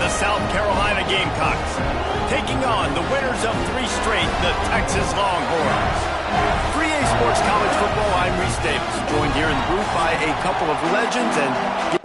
the South Carolina Gamecocks, taking on the winners of 3 straight, the Texas Longhorns. 3A Sports College Football, I'm Reese Davis, joined here in the booth by a couple of legends and...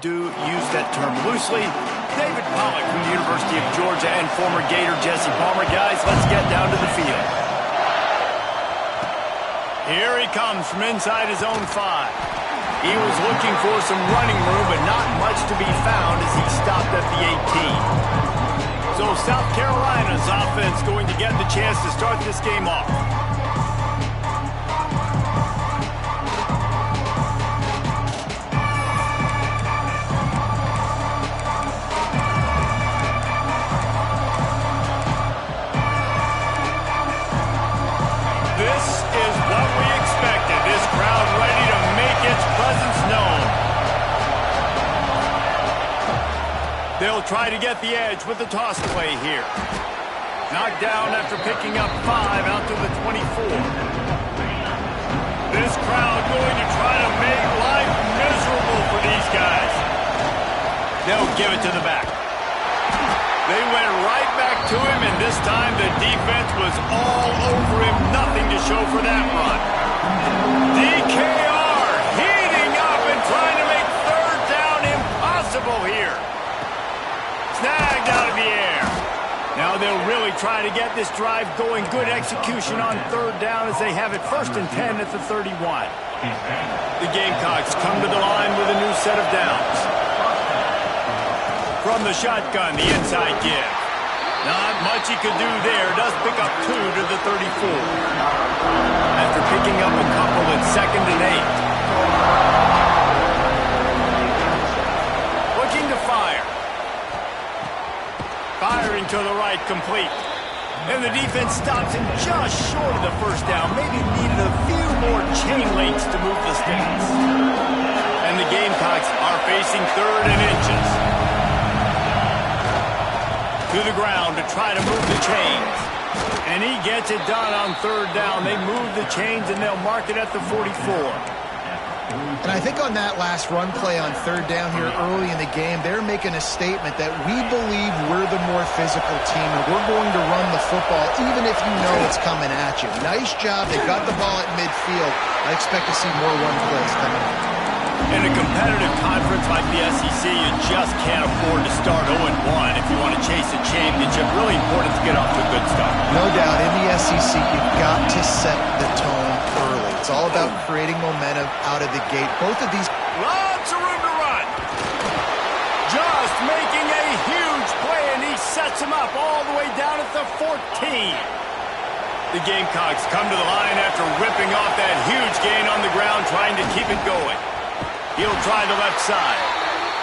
do use that term loosely. David Pollock from the University of Georgia and former Gator Jesse Palmer. Guys, let's get down to the field. Here he comes from inside his own 5. He was looking for some running room, but not much to be found as he stopped at the 18. So South Carolina's offense going to get the chance to start this game off. They'll try to get the edge with the toss play here. Knocked down after picking up 5 out to the 24. This crowd going to try to make life miserable for these guys. They'll give it to the back. They went right back to him, and this time the defense was all over him. Nothing to show for that run. DKR heating up and trying to make 3rd down impossible here. Snagged out of the air. Now they'll really try to get this drive going. Good execution on 3rd down as they have it 1st and 10 at the 31. The Gamecocks come to the line with a new set of downs. From the shotgun, the inside give. Not much he could do there. Does pick up 2 to the 34. After picking up a couple at 2nd and 8. Looking to fire. Firing to the right, complete. And the defense stops him just short of the 1st down. Maybe needed a few more chain links to move the sticks. And the Gamecocks are facing 3rd and inches. To the ground to try to move the chains. And he gets it done on 3rd down. They move the chains and they'll mark it at the 44. And I think on that last run play on third down here early in the game, they're making a statement that we believe we're the more physical team and we're going to run the football even if you know it's coming at you. Nice job. They got the ball at midfield. I expect to see more run plays coming up. In a competitive conference like the SEC, you just can't afford to start 0-1 if you want to chase a championship. Really important to get off to a good start. No doubt, in the SEC, you've got to set the tone early. It's all about creating momentum out of the gate. Both of these... Lots of room to run. Just making a huge play, and he sets him up all the way down at the 14. The Gamecocks come to the line after ripping off that huge gain on the ground, trying to keep it going. He'll try the left side.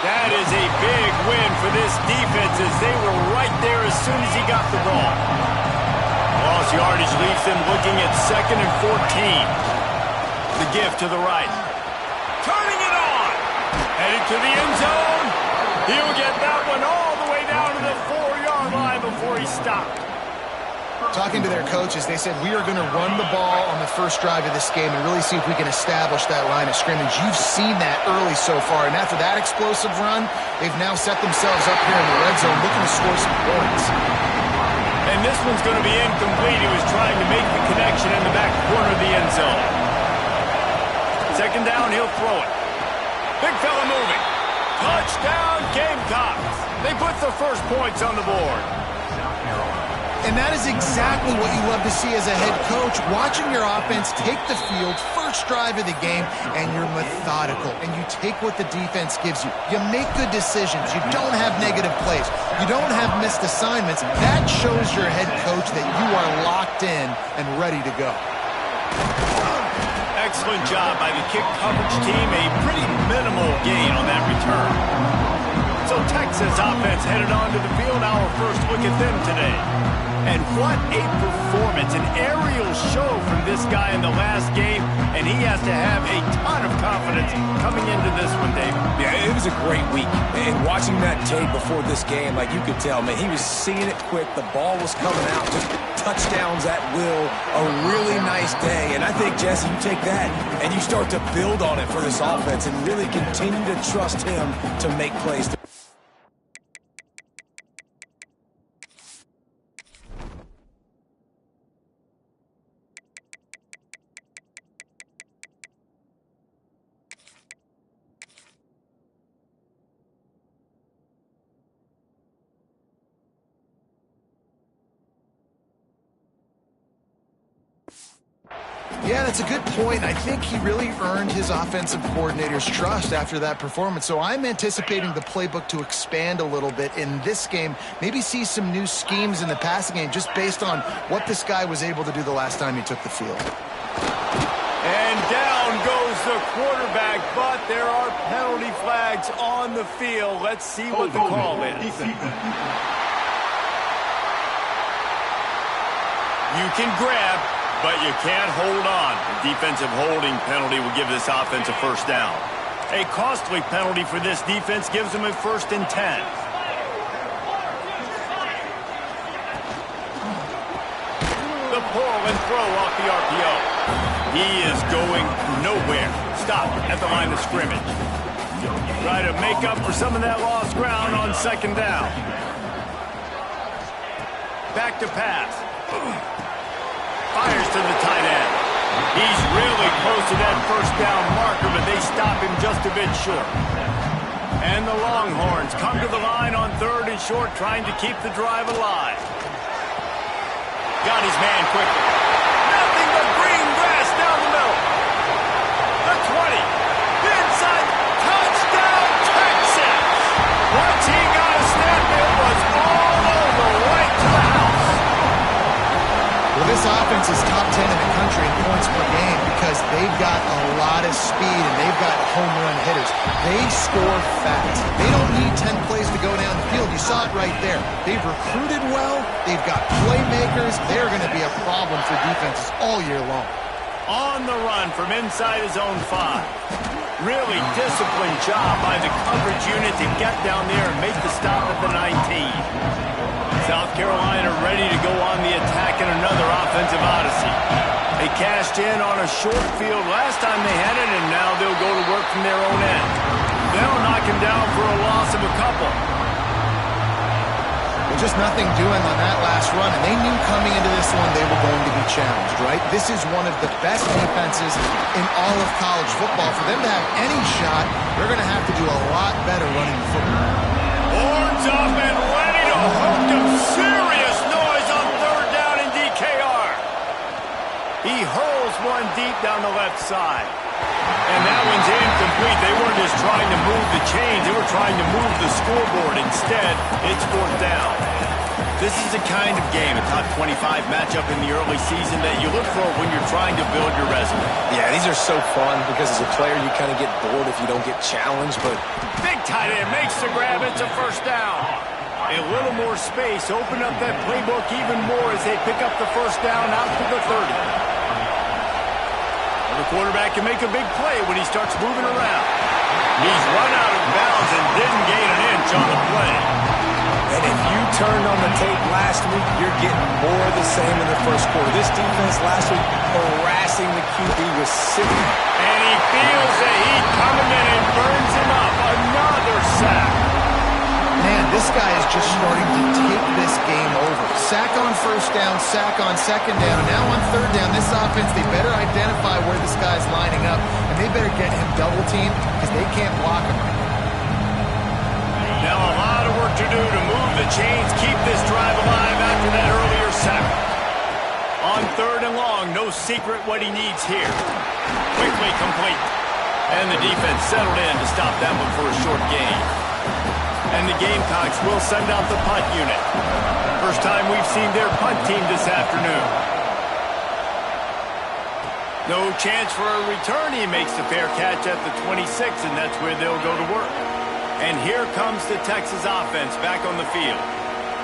That is a big win for this defense as they were right there as soon as he got the ball. Lost yardage leaves them looking at 2nd and 14. The gift to the right. Turning it on. Headed to the end zone. He'll get that one all the way down to the 4-yard line before he stopped. Talking to their coaches, they said, we are going to run the ball on the first drive of this game and really see if we can establish that line of scrimmage. You've seen that early so far, and after that explosive run, they've now set themselves up here in the red zone looking to score some points. And this one's going to be incomplete. He was trying to make the connection in the back corner of the end zone. 2nd down, he'll throw it. Big fella moving. Touchdown, Gamecocks. They put the first points on the board. And that is exactly what you love to see as a head coach, watching your offense take the field, first drive of the game, and you're methodical, and you take what the defense gives you. You make good decisions. You don't have negative plays. You don't have missed assignments. That shows your head coach that you are locked in and ready to go. Excellent job by the kick coverage team. A pretty minimal gain on that return. So Texas offense headed onto the field. Our first look at them today. And what a performance, an aerial show from this guy in the last game, and he has to have a ton of confidence coming into this one, David. Yeah, it was a great week. And watching that tape before this game, like you could tell, man, he was seeing it quick. The ball was coming out, just touchdowns at will. A really nice day. And I think, Jesse, you take that and you start to build on it for this offense and really continue to trust him to make plays. Yeah, that's a good point. I think he really earned his offensive coordinator's trust after that performance. So I'm anticipating the playbook to expand a little bit in this game. Maybe see some new schemes in the passing game just based on what this guy was able to do the last time he took the field. And down goes the quarterback, but there are penalty flags on the field. Let's see what the call is. You can grab, but you can't hold on. A defensive holding penalty will give this offense a first down. A costly penalty for this defense gives them a 1st and 10. The pull and throw off the RPO. He is going nowhere. Stop at the line of scrimmage. Try to make up for some of that lost ground on 2nd down. Back to pass. Fires to the tight end. He's really close to that first down marker, but they stop him just a bit short. And the Longhorns come to the line on 3rd and short, trying to keep the drive alive. Got his man quickly. Nothing but green grass down the middle. The 20. Inside. Touchdown, Texas. Once he got a snap, it was all over, right to the house. Well, this offense is top 10 in the country in points per game because they've got a lot of speed and they've got home run hitters. They score fast. They don't need 10 plays to go down the field. You saw it right there. They've recruited well. They've got playmakers. They're going to be a problem for defenses all year long. On the run from inside his own 5. Really disciplined job by the coverage unit to get down there and make the stop at the 19. South Carolina ready to go on the attack in another offensive odyssey. They cashed in on a short field last time they had it, and now they'll go to work from their own end. They'll knock him down for a loss of a couple. Well, just nothing doing on that last run, and they knew coming into this one they were going to be challenged, right? This is one of the best defenses in all of college football. For them to have any shot, they're going to have to do a lot better running the football. Horns up and ready to hook them. Serious noise on third down in DKR. He hurls one deep down the left side. And that one's incomplete. They weren't just trying to move the chains. They were trying to move the scoreboard. Instead, it's fourth down. This is the kind of game, a top 25 matchup in the early season, that you look for when you're trying to build your resume. Yeah, these are so fun because as a player, you kind of get bored if you don't get challenged, but Big tight end makes the grab. It's a first down. A little more space. Open up that playbook even more as they pick up the first down out to the 30. The quarterback can make a big play when he starts moving around. He's run out of bounds and didn't gain an inch on the play. and if you turned on the tape last week, you're getting more of the same in the first quarter. This defense last week harassing the QB was silly. And he feels the heat coming in and burns him up. Another sack. Man, this guy is just starting to take this game over. Sack on first down, sack on second down. Now on third down, this offense, they better identify where this guy's lining up, and they better get him double teamed because they can't block him right now. A lot of work to do to move the chains, keep this drive alive after that earlier sack. On third and long, no secret what he needs here. Quickly complete. And the defense settled in to stop that one for a short gain. And the Gamecocks will send out the punt unit. First time we've seen their punt team this afternoon. No chance for a return. He makes the fair catch at the 26, and that's where they'll go to work. And here comes the Texas offense back on the field.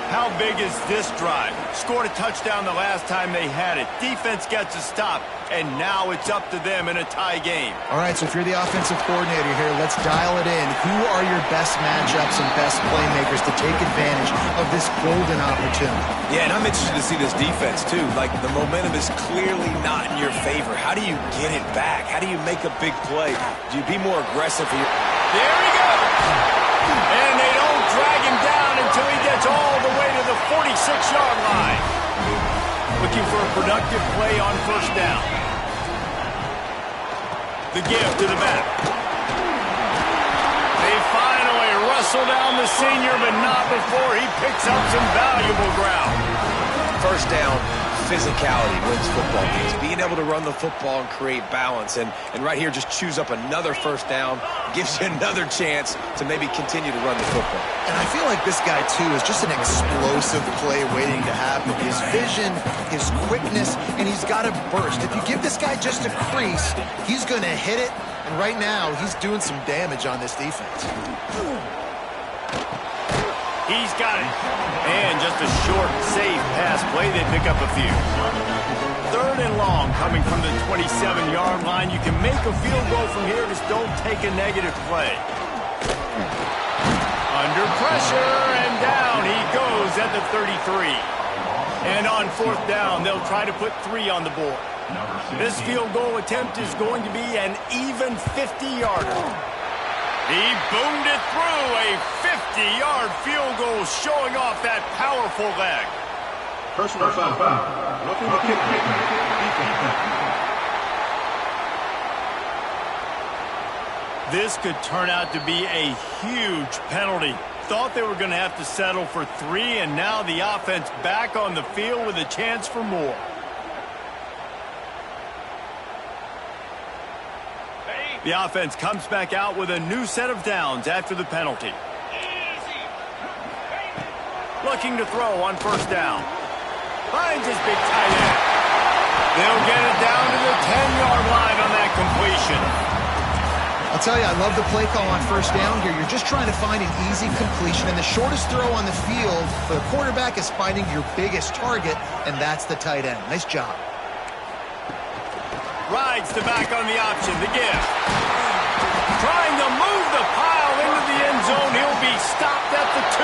How big is this drive? Scored a touchdown the last time they had it. Defense gets a stop, and now it's up to them in a tie game. All right, so if you're the offensive coordinator here, let's dial it in. Who are your best matchups and best playmakers to take advantage of this golden opportunity? Yeah, and I'm interested to see this defense, too. Like, the momentum is clearly not in your favor. How do you get it back? How do you make a big play? Do you be more aggressive for your... There he goes! And they don't drag him down until he gets all the way to the 46-yard line. Looking for a productive play on first down. The give to the back. They finally wrestle down the senior, but not before he picks up some valuable ground. First down, physicality wins football games. Being able to run the football and create balance. And right here, just choose up another first down. Gives you another chance to maybe continue to run the football. And I feel like this guy, too, is just an explosive play waiting to happen. His vision, his quickness, and he's got a burst. If you give this guy just a crease, he's going to hit it. And right now, he's doing some damage on this defense. He's got it. And just a short, safe pass play. They pick up a few. Third and long coming from the 27-yard line. You can make a field goal from here. Just don't take a negative play. Under pressure, and down he goes at the 33. And on fourth down, they'll try to put 3 on the board. This field goal attempt is going to be an even 50-yarder. He boomed it through, a 50-yard field goal showing off that powerful leg. Personal foul. This could turn out to be a huge penalty. Thought they were going to have to settle for 3, and now the offense back on the field with a chance for more. The offense comes back out with a new set of downs after the penalty. Looking to throw on first down. Finds his big tight end. They'll get it down to the 10-yard line on that completion. I'll tell you, I love the play call on first down here. You're just trying to find an easy completion, and the shortest throw on the field for the quarterback is finding your biggest target, and that's the tight end. Nice job. Rides the back on the option, the give. Trying to move the pile into the end zone. He'll be stopped at the 2.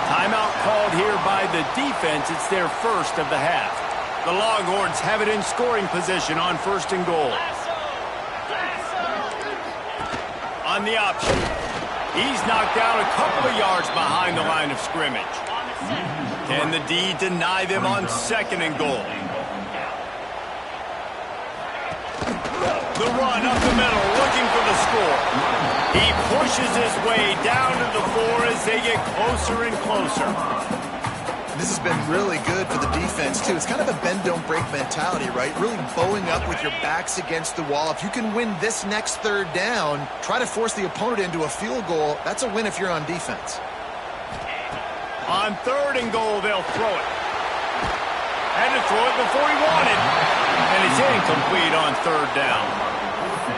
Timeout called here by the defense. It's their first of the half. The Longhorns have it in scoring position on 1st and goal. On the option. He's knocked down a couple of yards behind the line of scrimmage. Can the D deny them on 2nd and goal? The run up the middle, looking for the score. He pushes his way down to the 4 as they get closer and closer. This has been really good for the defense, too. It's kind of a bend-don't-break mentality, right? Really bowing up with your backs against the wall. If you can win this next 3rd down, try to force the opponent into a field goal. That's a win if you're on defense. On 3rd and goal, they'll throw it. Had to throw it before he wanted. And it's incomplete on 3rd down.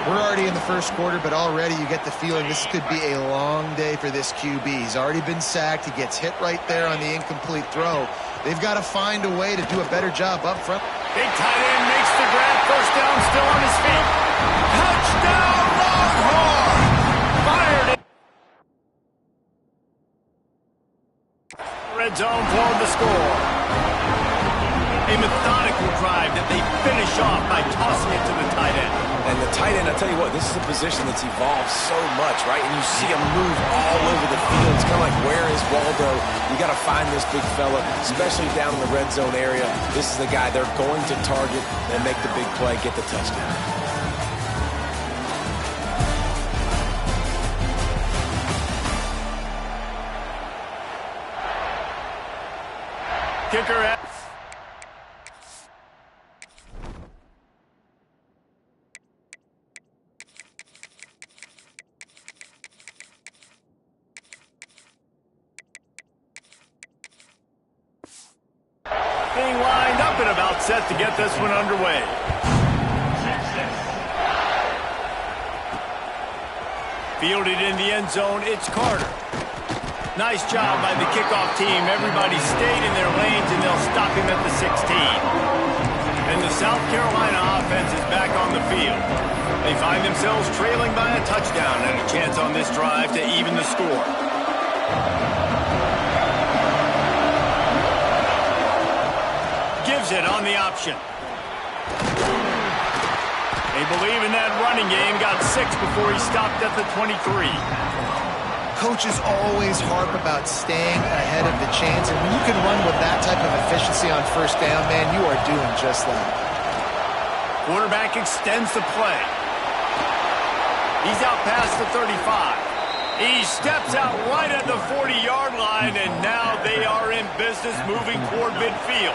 We're already in the 1st quarter, but already you get the feeling this could be a long day for this QB. He's already been sacked. He gets hit right there on the incomplete throw. They've got to find a way to do a better job up front. Big tight end makes the grab. 1st down, still on his feet. Touchdown, Longhorn! Fired it. Red zone for the score. A methodical drive that they finish off by tossing it to the tight end. And the tight end, I tell you what, this is a position that's evolved so much, right? And you see him move all over the field. It's kind of like, where is Waldo? You got to find this big fella, especially down in the red zone area. This is the guy they're going to target and make the big play, get the touchdown. Kicker at being lined up and about set to get this one underway. Fielded in the end zone, it's Carter. Nice job by the kickoff team. Everybody stayed in their lanes, and they'll stop him at the 16. And the South Carolina offense is back on the field. They find themselves trailing by a touchdown and a chance on this drive to even the score. Gives it on the option. They believe in that running game. Got 6 before he stopped at the 23. Coaches always harp about staying ahead of the chains, and when you can run with that type of efficiency on 1st down, man, you are doing just that. Quarterback extends the play. He's out past the 35. He steps out right at the 40-yard line, and now they are in business moving toward midfield.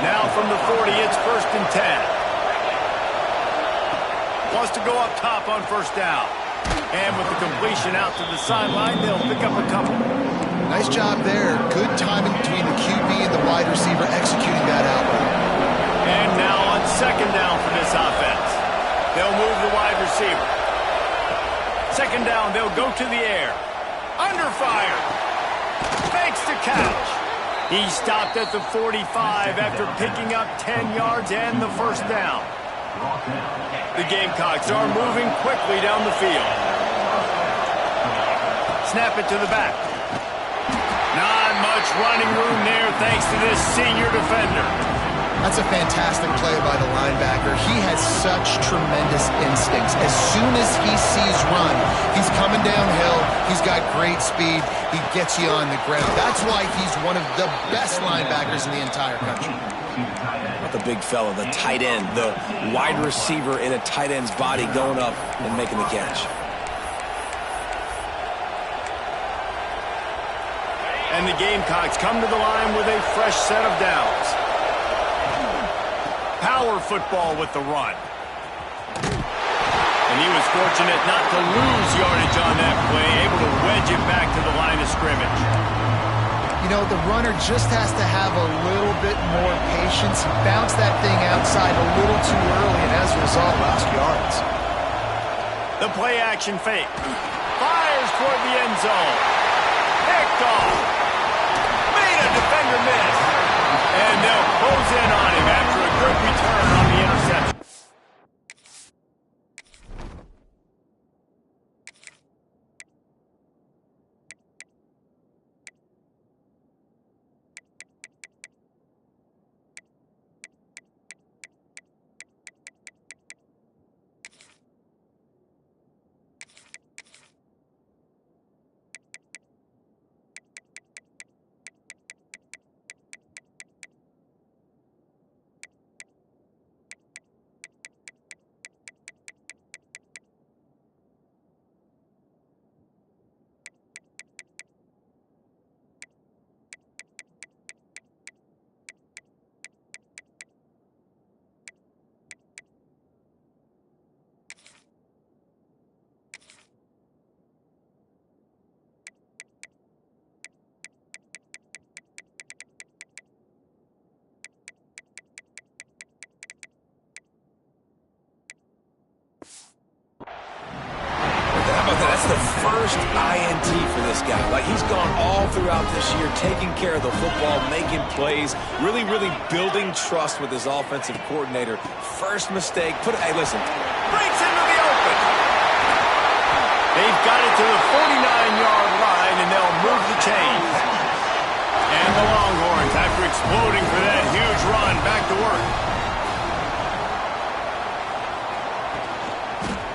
Now from the 40, it's 1st and 10. Wants to go up top on 1st down. And with the completion out to the sideline, they'll pick up a couple. Nice job there. Good timing between the QB and the wide receiver executing that out. And now on 2nd down for this offense. They'll move the wide receiver. 2nd down, they'll go to the air. Under fire. Fakes the catch. He stopped at the 45 after picking up 10 yards and the 1st down. The Gamecocks are moving quickly down the field. Snap it to the back. Not much running room there thanks to this senior defender. That's a fantastic play by the linebacker. He has such tremendous instincts. As soon as he sees run, he's coming downhill. He's got great speed. He gets you on the ground. That's why he's one of the best linebackers in the entire country. The big fella, the tight end, the wide receiver in a tight end's body going up and making the catch. And the Gamecocks come to the line with a fresh set of downs. Power football with the run. And he was fortunate not to lose yardage on that play, able to wedge it back to the line of scrimmage. You know, the runner just has to have a little bit more patience. He bounced that thing outside a little too early, and as a result, lost yards. The play action fake. Fires toward the end zone. Picked off. Made a defender miss. And they'll close in on him after a good return on the interception. the first INT for this guy. Like, he's gone all throughout this year, taking care of the football, making plays, really, really building trust with his offensive coordinator. First mistake, hey, listen. Breaks into the open. They've got it to the 49-yard line, and they'll move the chains. And the Longhorns, after exploding for that huge run, back to work.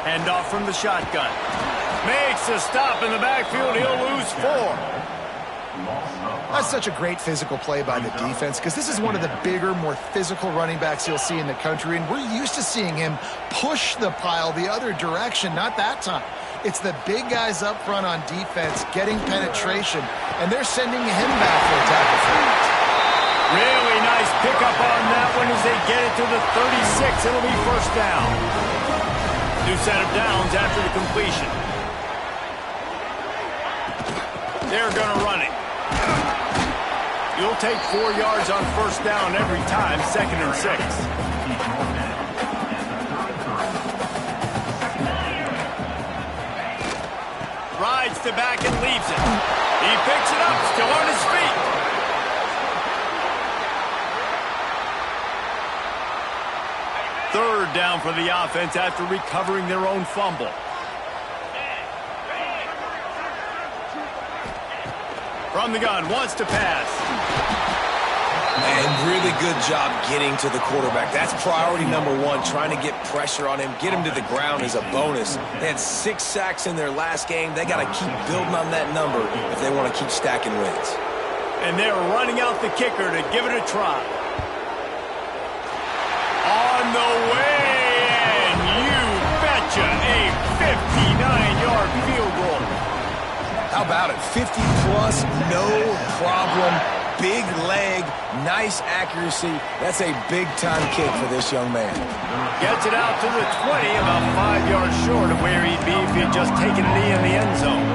Hand off from the shotgun. Makes a stop in the backfield. He'll lose 4. That's such a great physical play by the defense because this is one of the bigger, more physical running backs you'll see in the country, and we're used to seeing him push the pile the other direction. Not that time. It's the big guys up front on defense getting penetration, and they're sending him back for a tackle for it. Really nice pickup on that one as they get it to the 36. It'll be first down. New set of downs after the completion. They're going to run it. You'll take 4 yards on first down every time, 2nd and 6. Rides the back and leaves it. He picks it up, still on his feet. Third down for the offense after recovering their own fumble. From the gun, wants to pass. And really good job getting to the quarterback. That's priority number 1, trying to get pressure on him. Get him to the ground is a bonus. They had 6 sacks in their last game. They got to keep building on that number if they want to keep stacking wins. And they're running out the kicker to give it a try. On the way, and you betcha, a 59-yard field goal. How about it? 50-plus, no problem. Big leg, nice accuracy. That's a big-time kick for this young man. Gets it out to the 20, about 5 yards short of where he'd be if he'd just taken a knee in the end zone.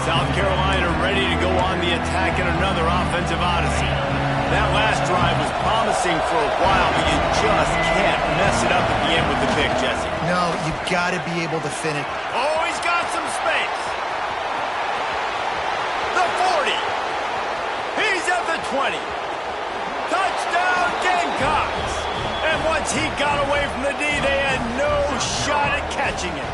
South Carolina ready to go on the attack in another offensive odyssey. That last drive was promising for a while, but you just can't mess it up at the end with the pick, Jesse. No, you've got to be able to finish. Oh, he's got some space. The 40. He's at the 20. Touchdown, Gamecocks. And once he got away from the D, they had no shot at catching it.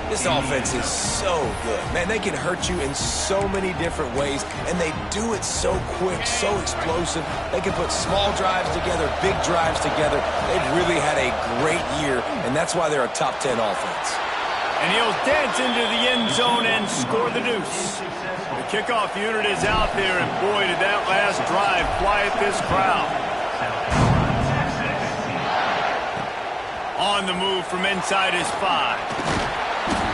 This offense is so good. Man, they can hurt you in so many different ways, and they do it so quick, so explosive. They can put small drives together, big drives together. They've really had a great year, and that's why they're a top 10 offense. And he'll dance into the end zone and score the deuce. The kickoff unit is out there, and boy, did that last drive quiet this crowd. On the move from inside his 5.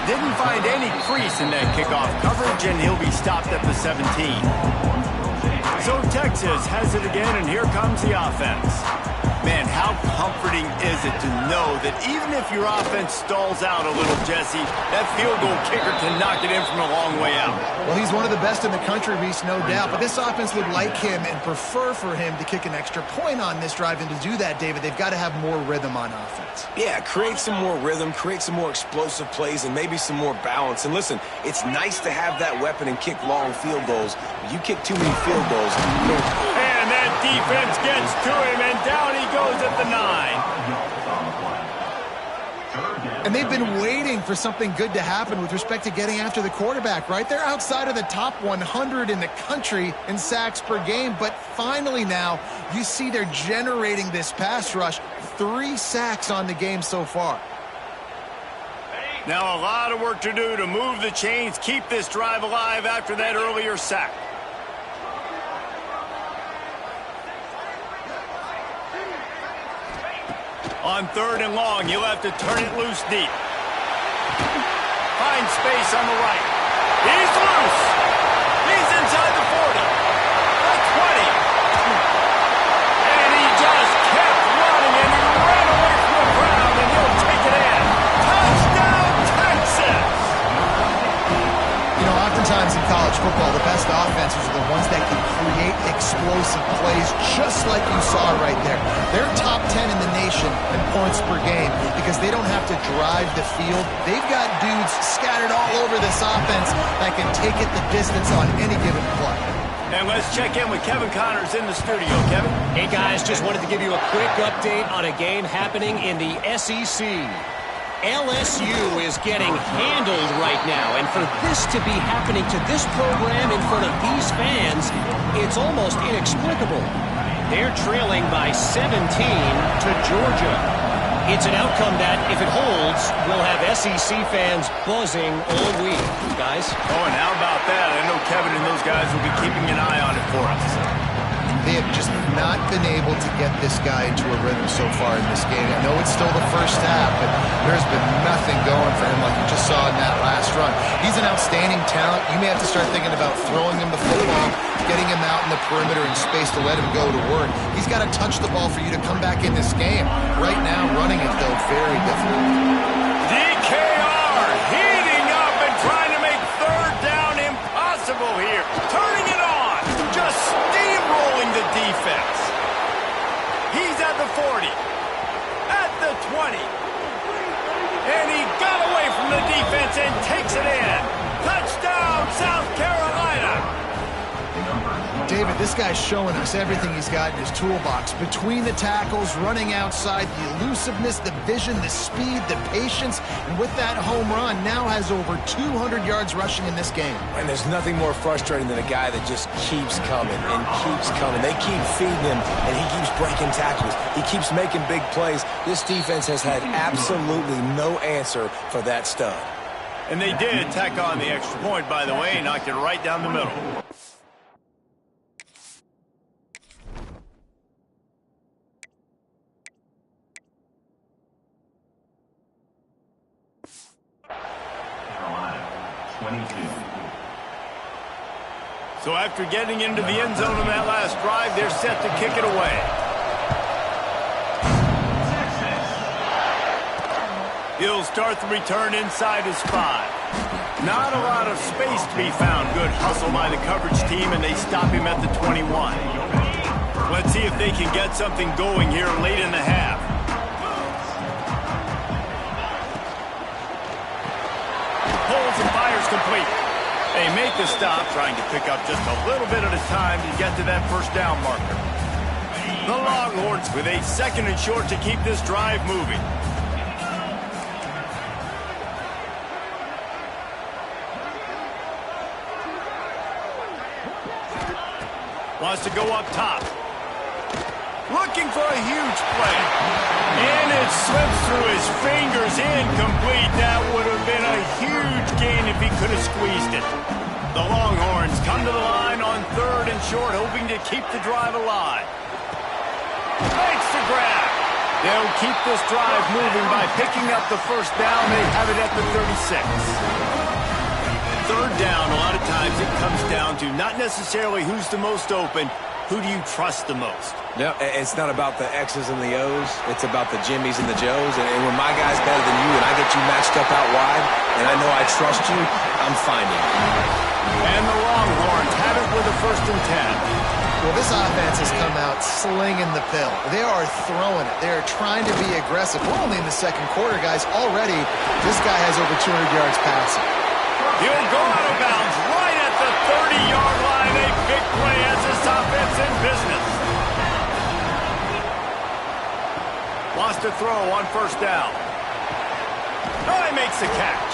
Didn't find any crease in that kickoff coverage, and he'll be stopped at the 17. So Texas has it again, and here comes the offense. Man, how comforting is it to know that even if your offense stalls out a little, Jesse, that field goal kicker can knock it in from a long way out. Well, he's one of the best in the country, Reese, no doubt. But this offense would like him and prefer for him to kick an extra point on this drive. And to do that, David, they've got to have more rhythm on offense. Yeah, create some more rhythm, create some more explosive plays, and maybe some more balance. And listen, it's nice to have that weapon and kick long field goals. You kick too many field goals. And that defense gets to him, and down he goes at the 9. And they've been waiting for something good to happen with respect to getting after the quarterback, right? They're outside of the top 100 in the country in sacks per game, but finally now you see they're generating this pass rush. 3 sacks on the game so far. Now a lot of work to do to move the chains, keep this drive alive after that earlier sack. On 3rd and long, you'll have to turn it loose deep. Find space on the right. He's loose. He's inside the 40. The 20. And he just kept running, and he ran away from the crowd, and he'll take it in. Touchdown, Texas! You know, oftentimes in college football, the best offenses are the ones that can create explosive plays, just like you saw right there. They're top 10 in the nation in points per game because because they don't have to drive the field. They've got dudes scattered all over this offense that can take it the distance on any given play. And let's check in with Kevin Connors in the studio. Kevin? Hey, guys, just wanted to give you a quick update on a game happening in the SEC. LSU is getting handled right now, and for this to be happening to this program in front of these fans, it's almost inexplicable. They're trailing by 17 to Georgia. It's an outcome that, if it holds, will have SEC fans buzzing all week. Guys? Oh, and how about that? I know Kevin and those guys will be keeping an eye on it for us. They have just not been able to get this guy into a rhythm so far in this game. I know it's still the first half, but there's been nothing going for him like you just saw in that last run. He's an outstanding talent. You may have to start thinking about throwing him the football, getting him out in the perimeter in space to let him go to work. He's got to touch the ball for you to come back in this game. Right now, running it, though, very difficult. DKR heating up and trying to make third down impossible here. Turning it on. Just steamrolling the defense. He's at the 40. At the 20. And he got away from the defense and takes it in. Touchdown, South Carolina. David, this guy's showing us everything he's got in his toolbox. Between the tackles, running outside, the elusiveness, the vision, the speed, the patience, and with that home run, now has over 200 yards rushing in this game. And there's nothing more frustrating than a guy that just keeps coming and keeps coming. They keep feeding him, and he keeps breaking tackles. He keeps making big plays. This defense has had absolutely no answer for that stud. And they did tack on the extra point, by the way, and knocked it right down the middle. So after getting into the end zone on that last drive, they're set to kick it away. He'll start the return inside his 5. Not a lot of space to be found. Good hustle by the coverage team, and they stop him at the 21. Let's see if they can get something going here late in the half. Pulls and fires complete. They make the stop, trying to pick up just a little bit at a time to get to that first down marker. The Longhorns with a 2nd and short to keep this drive moving. Wants to go up top. Looking for a huge play. And it slips through his fingers, incomplete. That would have been a huge gain if he could have squeezed it. The Longhorns come to the line on 3rd and short, hoping to keep the drive alive. Makes the grab. They'll keep this drive moving by picking up the first down. They have it at the 36. 3rd down, a lot of times it comes down to not necessarily who's the most open, who do you trust the most? No, it's not about the X's and the O's. It's about the Jimmies and the Joes. And when my guy's better than you and I get you matched up out wide and I know I trust you, I'm finding you. And the Longhorns have it with a 1st and 10. Well, this offense has come out slinging the pill. They are throwing it. They are trying to be aggressive. We're only in the 2nd quarter, guys. Already, this guy has over 200 yards passing. He'll go out of bounds right at the 30-yard line. A big play as this offense in business. Wants to throw on 1st down. Oh, he makes the catch.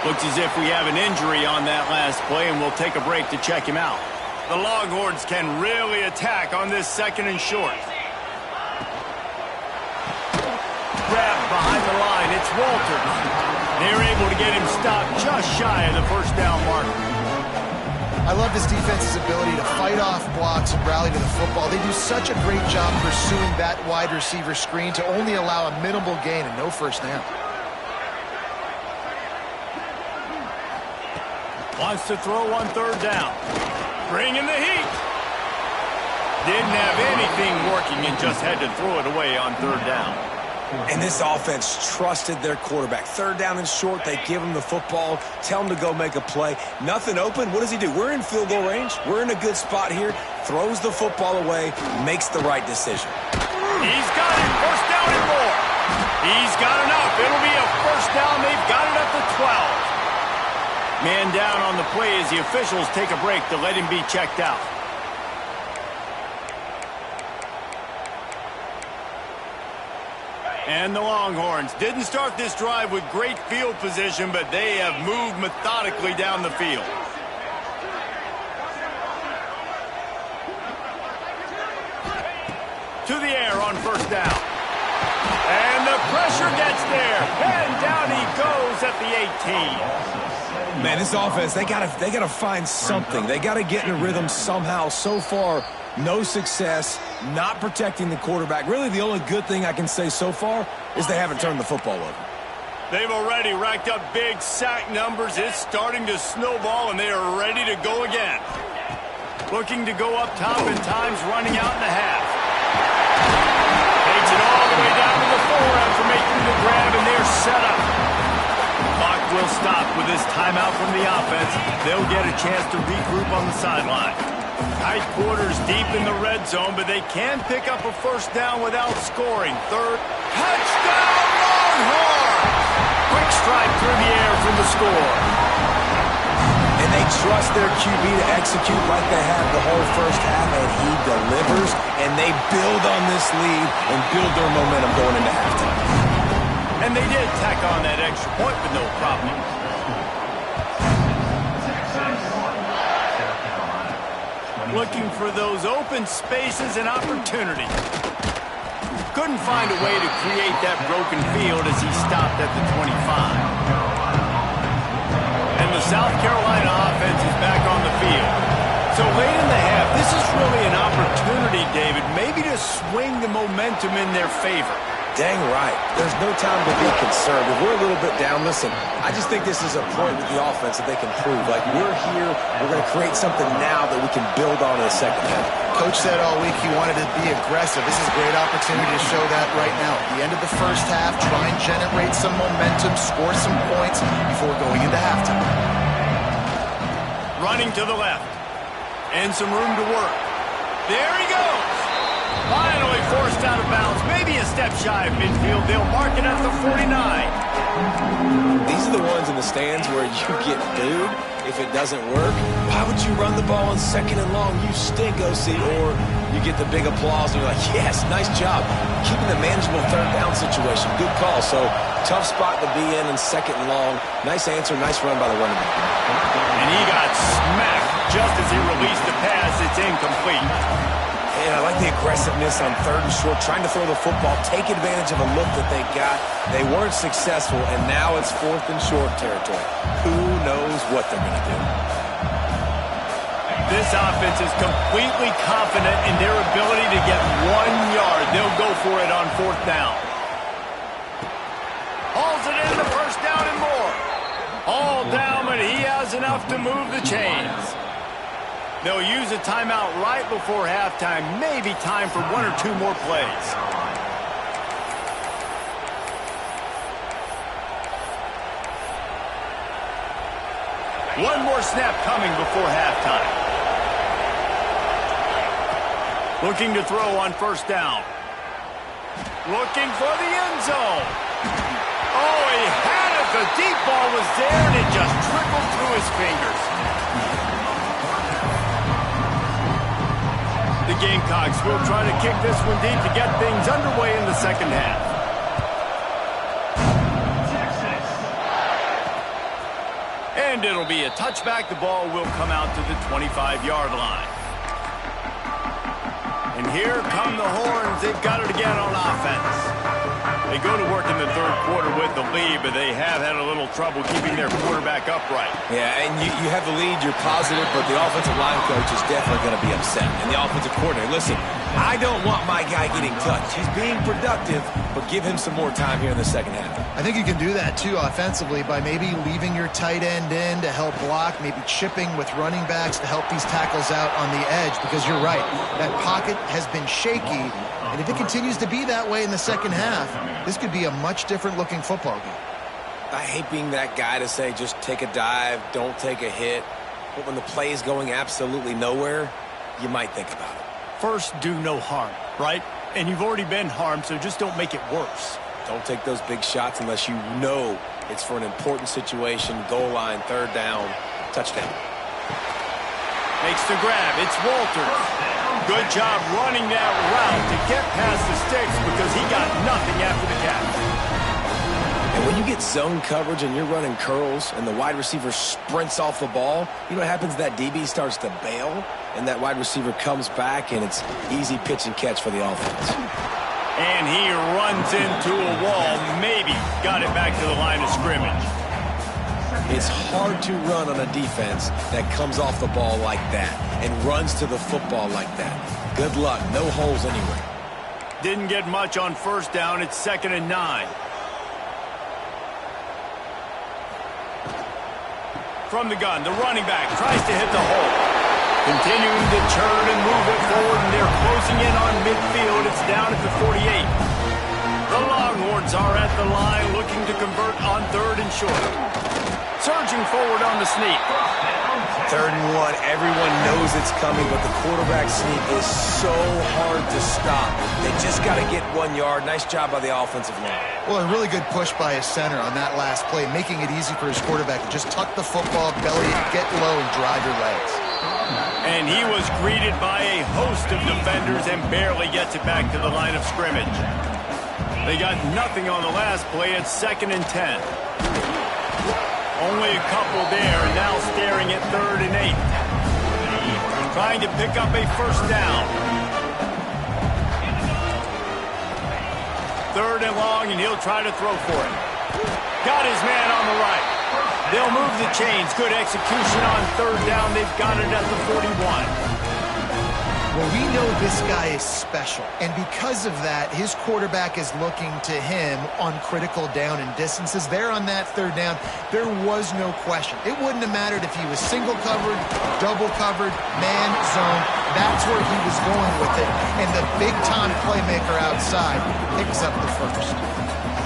Looks as if we have an injury on that last play, and we'll take a break to check him out. The Longhorns can really attack on this 2nd and short. Grabbed behind the line. It's Walters. They're able to get him stopped just shy of the 1st down marker. I love this defense's ability to fight off blocks and rally to the football. They do such a great job pursuing that wide receiver screen to only allow a minimal gain and no 1st down. Wants to throw on 3rd down. Bringing the heat. Didn't have anything working and just had to throw it away on 3rd down. And this offense trusted their quarterback. 3rd down and short, they give him the football, tell him to go make a play. Nothing open, what does he do? We're in field goal range. We're in a good spot here. Throws the football away, makes the right decision. He's got it, 1st down and more. He's got enough. Man down on the play as the officials take a break to let him be checked out. And the Longhorns didn't start this drive with great field position, but they have moved methodically down the field. To the air on first down. And the pressure gets there. And down he goes at the 18. Man, this offense, they gotta find something. They gotta get in a rhythm somehow. So far, no success, not protecting the quarterback. Really, the only good thing I can say so far is they haven't turned the football over. They've already racked up big sack numbers. It's starting to snowball, and they are ready to go again. Looking to go up top in times, running out in the half. Takes it all the way down to the 4 after making the grab, and they're set up. Clock will stop with this timeout from the offense. They'll get a chance to regroup on the sideline. Tight quarters deep in the red zone, but they can pick up a first down without scoring. Third, touchdown Longhorns! Quick strike through the air from the score. And they trust their QB to execute like they have the whole first half, and he delivers, and they build on this lead and build their momentum going into halftime. And they did tack on that extra point with no problem. Looking for those open spaces and opportunity. Couldn't find a way to create that broken field as he stopped at the 25. And the South Carolina offense is back on the field. So late in the half, this is really an opportunity, David, maybe to swing the momentum in their favor. Dang right. There's no time to be concerned. If we're a little bit down, listen, I just think this is a point with the offense that they can prove. Like, we're here, we're going to create something now that we can build on in the second half. Coach said all week he wanted to be aggressive. This is a great opportunity to show that right now. At the end of the first half, try and generate some momentum, score some points before going into halftime. Running to the left. And some room to work. There he goes. Finally forced out of bounds. Maybe a step shy of midfield. They'll mark it at the 49. These are the ones in the stands where you get booed if it doesn't work. Why would you run the ball on second and long? You stink, OC. Or you get the big applause and you're like, yes, nice job. Keeping the manageable third down situation. Good call. So tough spot to be in second and long. Nice answer, nice run by the running back. And he got smacked just as he released the pass. It's incomplete. And I like the aggressiveness on third and short, trying to throw the football, take advantage of a look that they got. They weren't successful, and now it's fourth and short territory. Who knows what they're going to do? This offense is completely confident in their ability to get 1 yard. They'll go for it on fourth down. Hauls it in the first down and more. All down, but he has enough to move the chains. They'll use a timeout right before halftime. Maybe time for 1 or 2 more plays. One more snap coming before halftime. Looking to throw on first down. Looking for the end zone. Oh, he had it. The deep ball was there, and it just trickled through his fingers. The Gamecocks will try to kick this one deep to get things underway in the second half. And it'll be a touchback. The ball will come out to the 25-yard line. And here come the Horns. They've got it again on offense. They go to work in the third quarter with the lead, but they have had a little trouble keeping their quarterback upright. Yeah, and you have the lead, you're positive, but the offensive line coach is definitely going to be upset. And the offensive coordinator, listen, I don't want my guy getting touched. He's being productive, but give him some more time here in the second half. I think you can do that, too, offensively, by maybe leaving your tight end in to help block, maybe chipping with running backs to help these tackles out on the edge, because you're right, that pocket has been shaky, and if it continues to be that way in the second half, this could be a much different-looking football game. I hate being that guy to say just take a dive, don't take a hit, but when the play is going absolutely nowhere, you might think about it. First, do no harm, right? And you've already been harmed, so just don't make it worse. Don't take those big shots unless you know It's for an important situation, goal line, third down, touchdown. Makes the grab. It's Walters. Good job running that route to get past the sticks because he got nothing after the catch. And when you get zone coverage and you're running curls and the wide receiver sprints off the ball, you know what happens? That DB starts to bail, and that wide receiver comes back, and it's easy pitch and catch for the offense. And he runs into a wall. Maybe got it back to the line of scrimmage. It's hard to run on a defense that comes off the ball like that and runs to the football like that. Good luck. No holes anywhere. Didn't get much on first down. It's 2nd and 9. From the gun, the running back tries to hit the hole. Continuing to turn and move it forward, and they're closing in on midfield. It's down at the 48. The Longhorns are at the line looking to convert on 3rd and short. Surging forward on the sneak. 3rd and 1. Everyone knows it's coming, but the quarterback sneak is so hard to stop. They just got to get 1 yard. Nice job by the offensive line. Well, a really good push by his center on that last play, making it easy for his quarterback to just tuck the football, belly it, get low, and drive your legs. And he was greeted by a host of defenders and barely gets it back to the line of scrimmage. They got nothing on the last play. It's 2nd and 10. Only a couple there, and now staring at 3rd and 8. Trying to pick up a first down. 3rd and long, and he'll try to throw for it. Got his man on the right. They'll move the chains. Good execution on 3rd down. They've got it at the 41. Well, we know this guy is special, and because of that, his quarterback is looking to him on critical down and distances. There on that 3rd down, there was no question. It wouldn't have mattered if he was single covered, double covered, man, zone. That's where he was going with it, and the big-time playmaker outside picks up the first.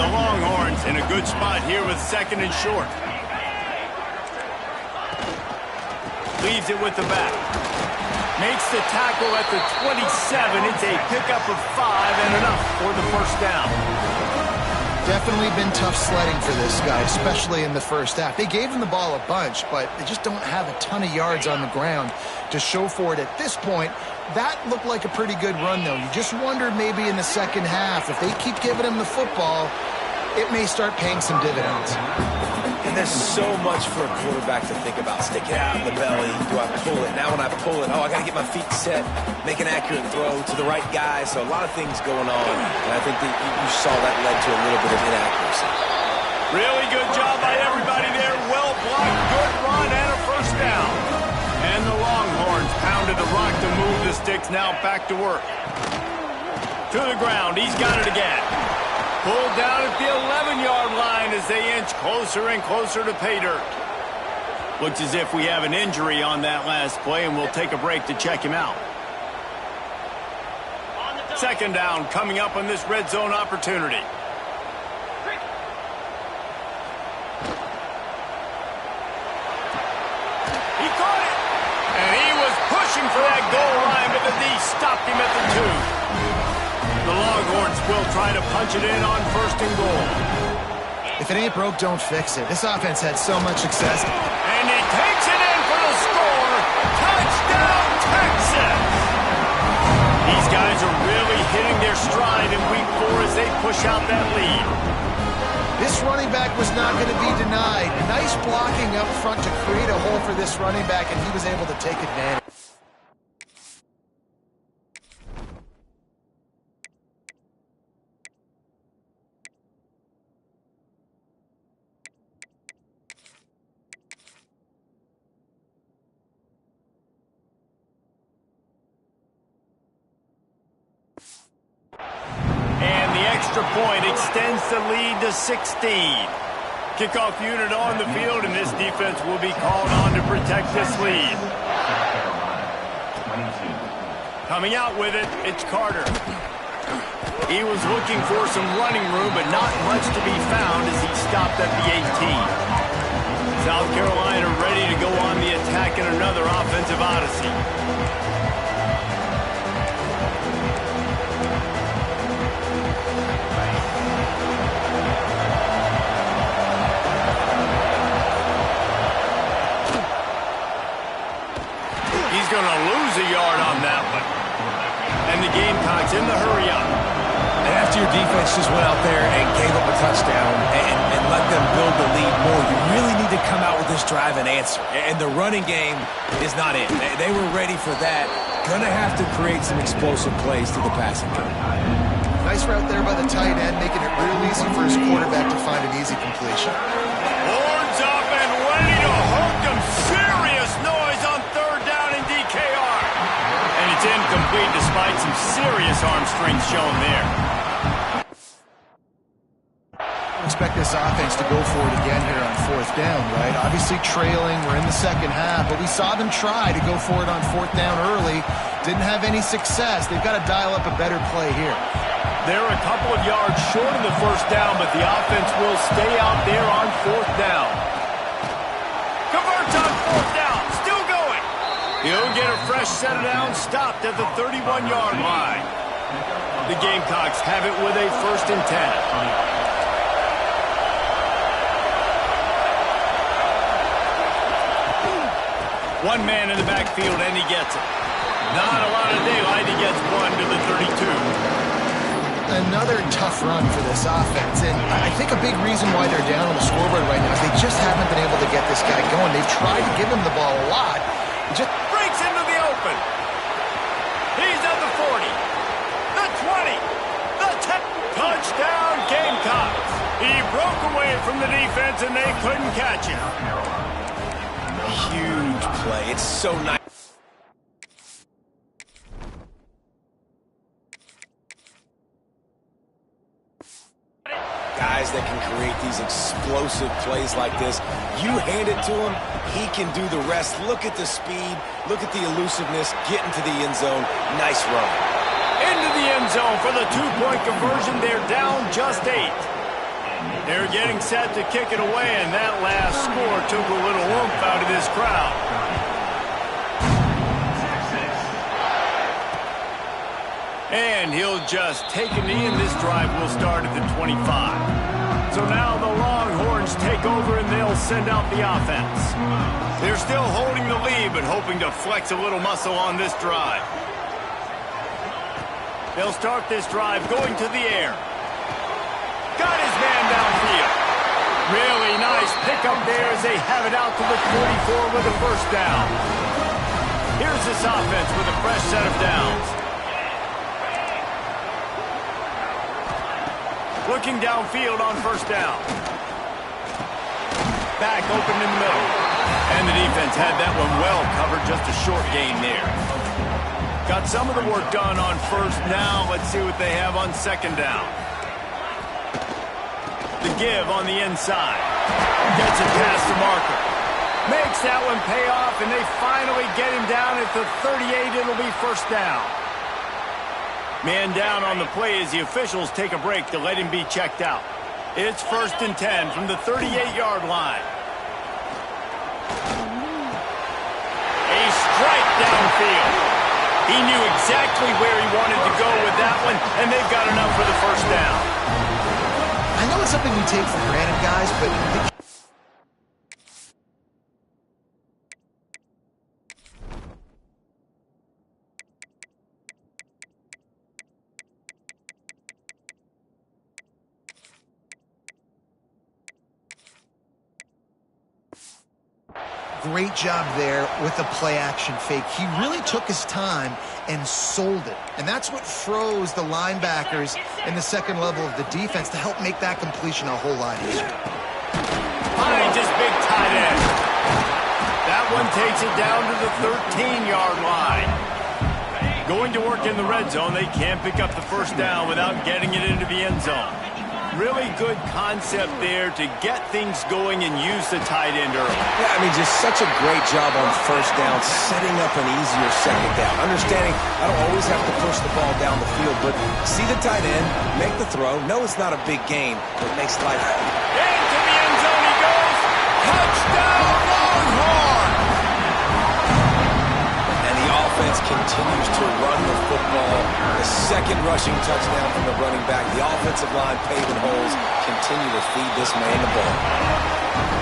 The Longhorns in a good spot here with 2nd and short. Leaves it with the back. Makes the tackle at the 27. It's a pickup of 5 and enough for the first down. Definitely been tough sledding for this guy, especially in the first half. They gave him the ball a bunch, but they just don't have a ton of yards on the ground to show for it at this point. That looked like a pretty good run, though. You just wonder maybe in the second half, if they keep giving him the football, it may start paying some dividends. And there's so much for a quarterback to think about. Stick it out in the belly. Do I pull it? Now when I pull it, I got to get my feet set, make an accurate throw to the right guy. So a lot of things going on. And I think that you saw that led to a little bit of inaccuracy. Really good job by everybody there. Well blocked, good run, and a first down. And the Longhorns pounded the rock to move the sticks. Now back to work. To the ground. He's got it again. Pulled down at the 11-yard line as they inch closer and closer to pay dirt. Looks as if we have an injury on that last play, and we'll take a break to check him out. 2nd down coming up on this red zone opportunity. He caught it! And he was pushing for that goal line, but the D stopped him at the 2. The Longhorns will try to punch it in on 1st and goal. If it ain't broke, don't fix it. This offense had so much success. And he takes it in for the score. Touchdown, Texas! These guys are really hitting their stride in week 4 as they push out that lead. This running back was not going to be denied. Nice blocking up front to create a hole for this running back, and he was able to take advantage. Extra point extends the lead to 16. Kickoff unit on the field, and this defense will be called on to protect this lead. Coming out with it, it's Carter. He was looking for some running room, but not much to be found as he stopped at the 18. South Carolina ready to go on the attack in another offensive odyssey. after your defense just went out there and gave up a touchdown and let them build the lead more, you really need to come out with this drive and answer. And the running game is not it. They were ready for that. Gonna have to create some explosive plays to the passing game. Nice route there by the tight end, making it real easy for his quarterback to find an easy completion. Horns up and ready to hook them. Serious noise on third down in DKR. And it's incomplete despite some serious arm strength shown there. Expect this offense to go for it again here on fourth down, right? Obviously trailing, we're in the second half, but we saw them try to go for it on fourth down early. Didn't have any success. They've got to dial up a better play here. They're a couple of yards short of the first down, but the offense will stay out there on fourth down. Converts on fourth down, still going. He'll get a fresh set of downs, stopped at the 31-yard line. The Gamecocks have it with a 1st and 10. One man in the backfield, and he gets it. Not a lot of daylight. He gets one to the 32. Another tough run for this offense, and I think a big reason why they're down on the scoreboard right now is they just haven't been able to get this guy going. They've tried to give him the ball a lot. He just breaks into the open. He's at the 40, the 20, the 10. Touchdown, Gamecocks. He broke away from the defense, and they couldn't catch him. Huge play. It's so nice. Guys that can create these explosive plays like this. You hand it to him, he can do the rest. Look at the speed. Look at the elusiveness. Get into the end zone. Nice run. Into the end zone for the two-point conversion. They're down just 8. They're getting set to kick it away, and that last score took a little oomph out of this crowd. And he'll just take a knee, and this drive will start at the 25. So now the Longhorns take over, and they'll send out the offense. They're still holding the lead, but hoping to flex a little muscle on this drive. They'll start this drive going to the air. Got his man downfield. Really nice pickup there as they have it out to the 44 with a first down. Here's this offense with a fresh set of downs. Looking downfield on first down. Back open in the middle. And the defense had that one well covered, just a short gain there. Got some of the work done on first. Now let's see what they have on second down. The give on the inside. Gets it past the marker. Makes that one pay off, and they finally get him down at the 38. It'll be first down. Man down on the play as the officials take a break to let him be checked out. It's 1st and 10 from the 38-yard line. A strike downfield. He knew exactly where he wanted to go with that one, and they've got enough for the first down. I know it's something we take for granted, guys, but great job there with the play-action fake. He really took his time and sold it. And that's what froze the linebackers in the second level of the defense to help make that completion a whole lot easier. Finds his big tight end. That one takes it down to the 13-yard line. Going to work in the red zone, they can't pick up the first down without getting it into the end zone. Really good concept there to get things going and use the tight end early. Yeah, I mean, just such a great job on first down, setting up an easier second down. Understanding I don't always have to push the ball down the field, but see the tight end, make the throw. No, it's not a big gain, but it makes life happen. Into the end zone he goes. Touchdown, Longhorn! And the offense continues to run the football. The second rushing touchdown from the running back. The offensive line paving holes, continue to feed this man the ball.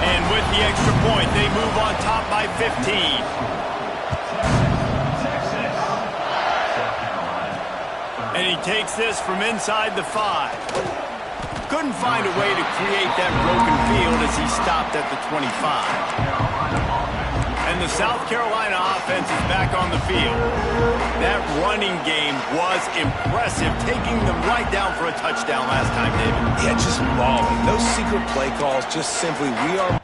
And with the extra point, they move on top by 15. And he takes this from inside the 5. Couldn't find a way to create that broken field as he stopped at the 25. And the South Carolina offense is back on the field. That running game was impressive, taking them right down for a touchdown last time, David. Yeah, just mauling. No secret play calls, just simply we are...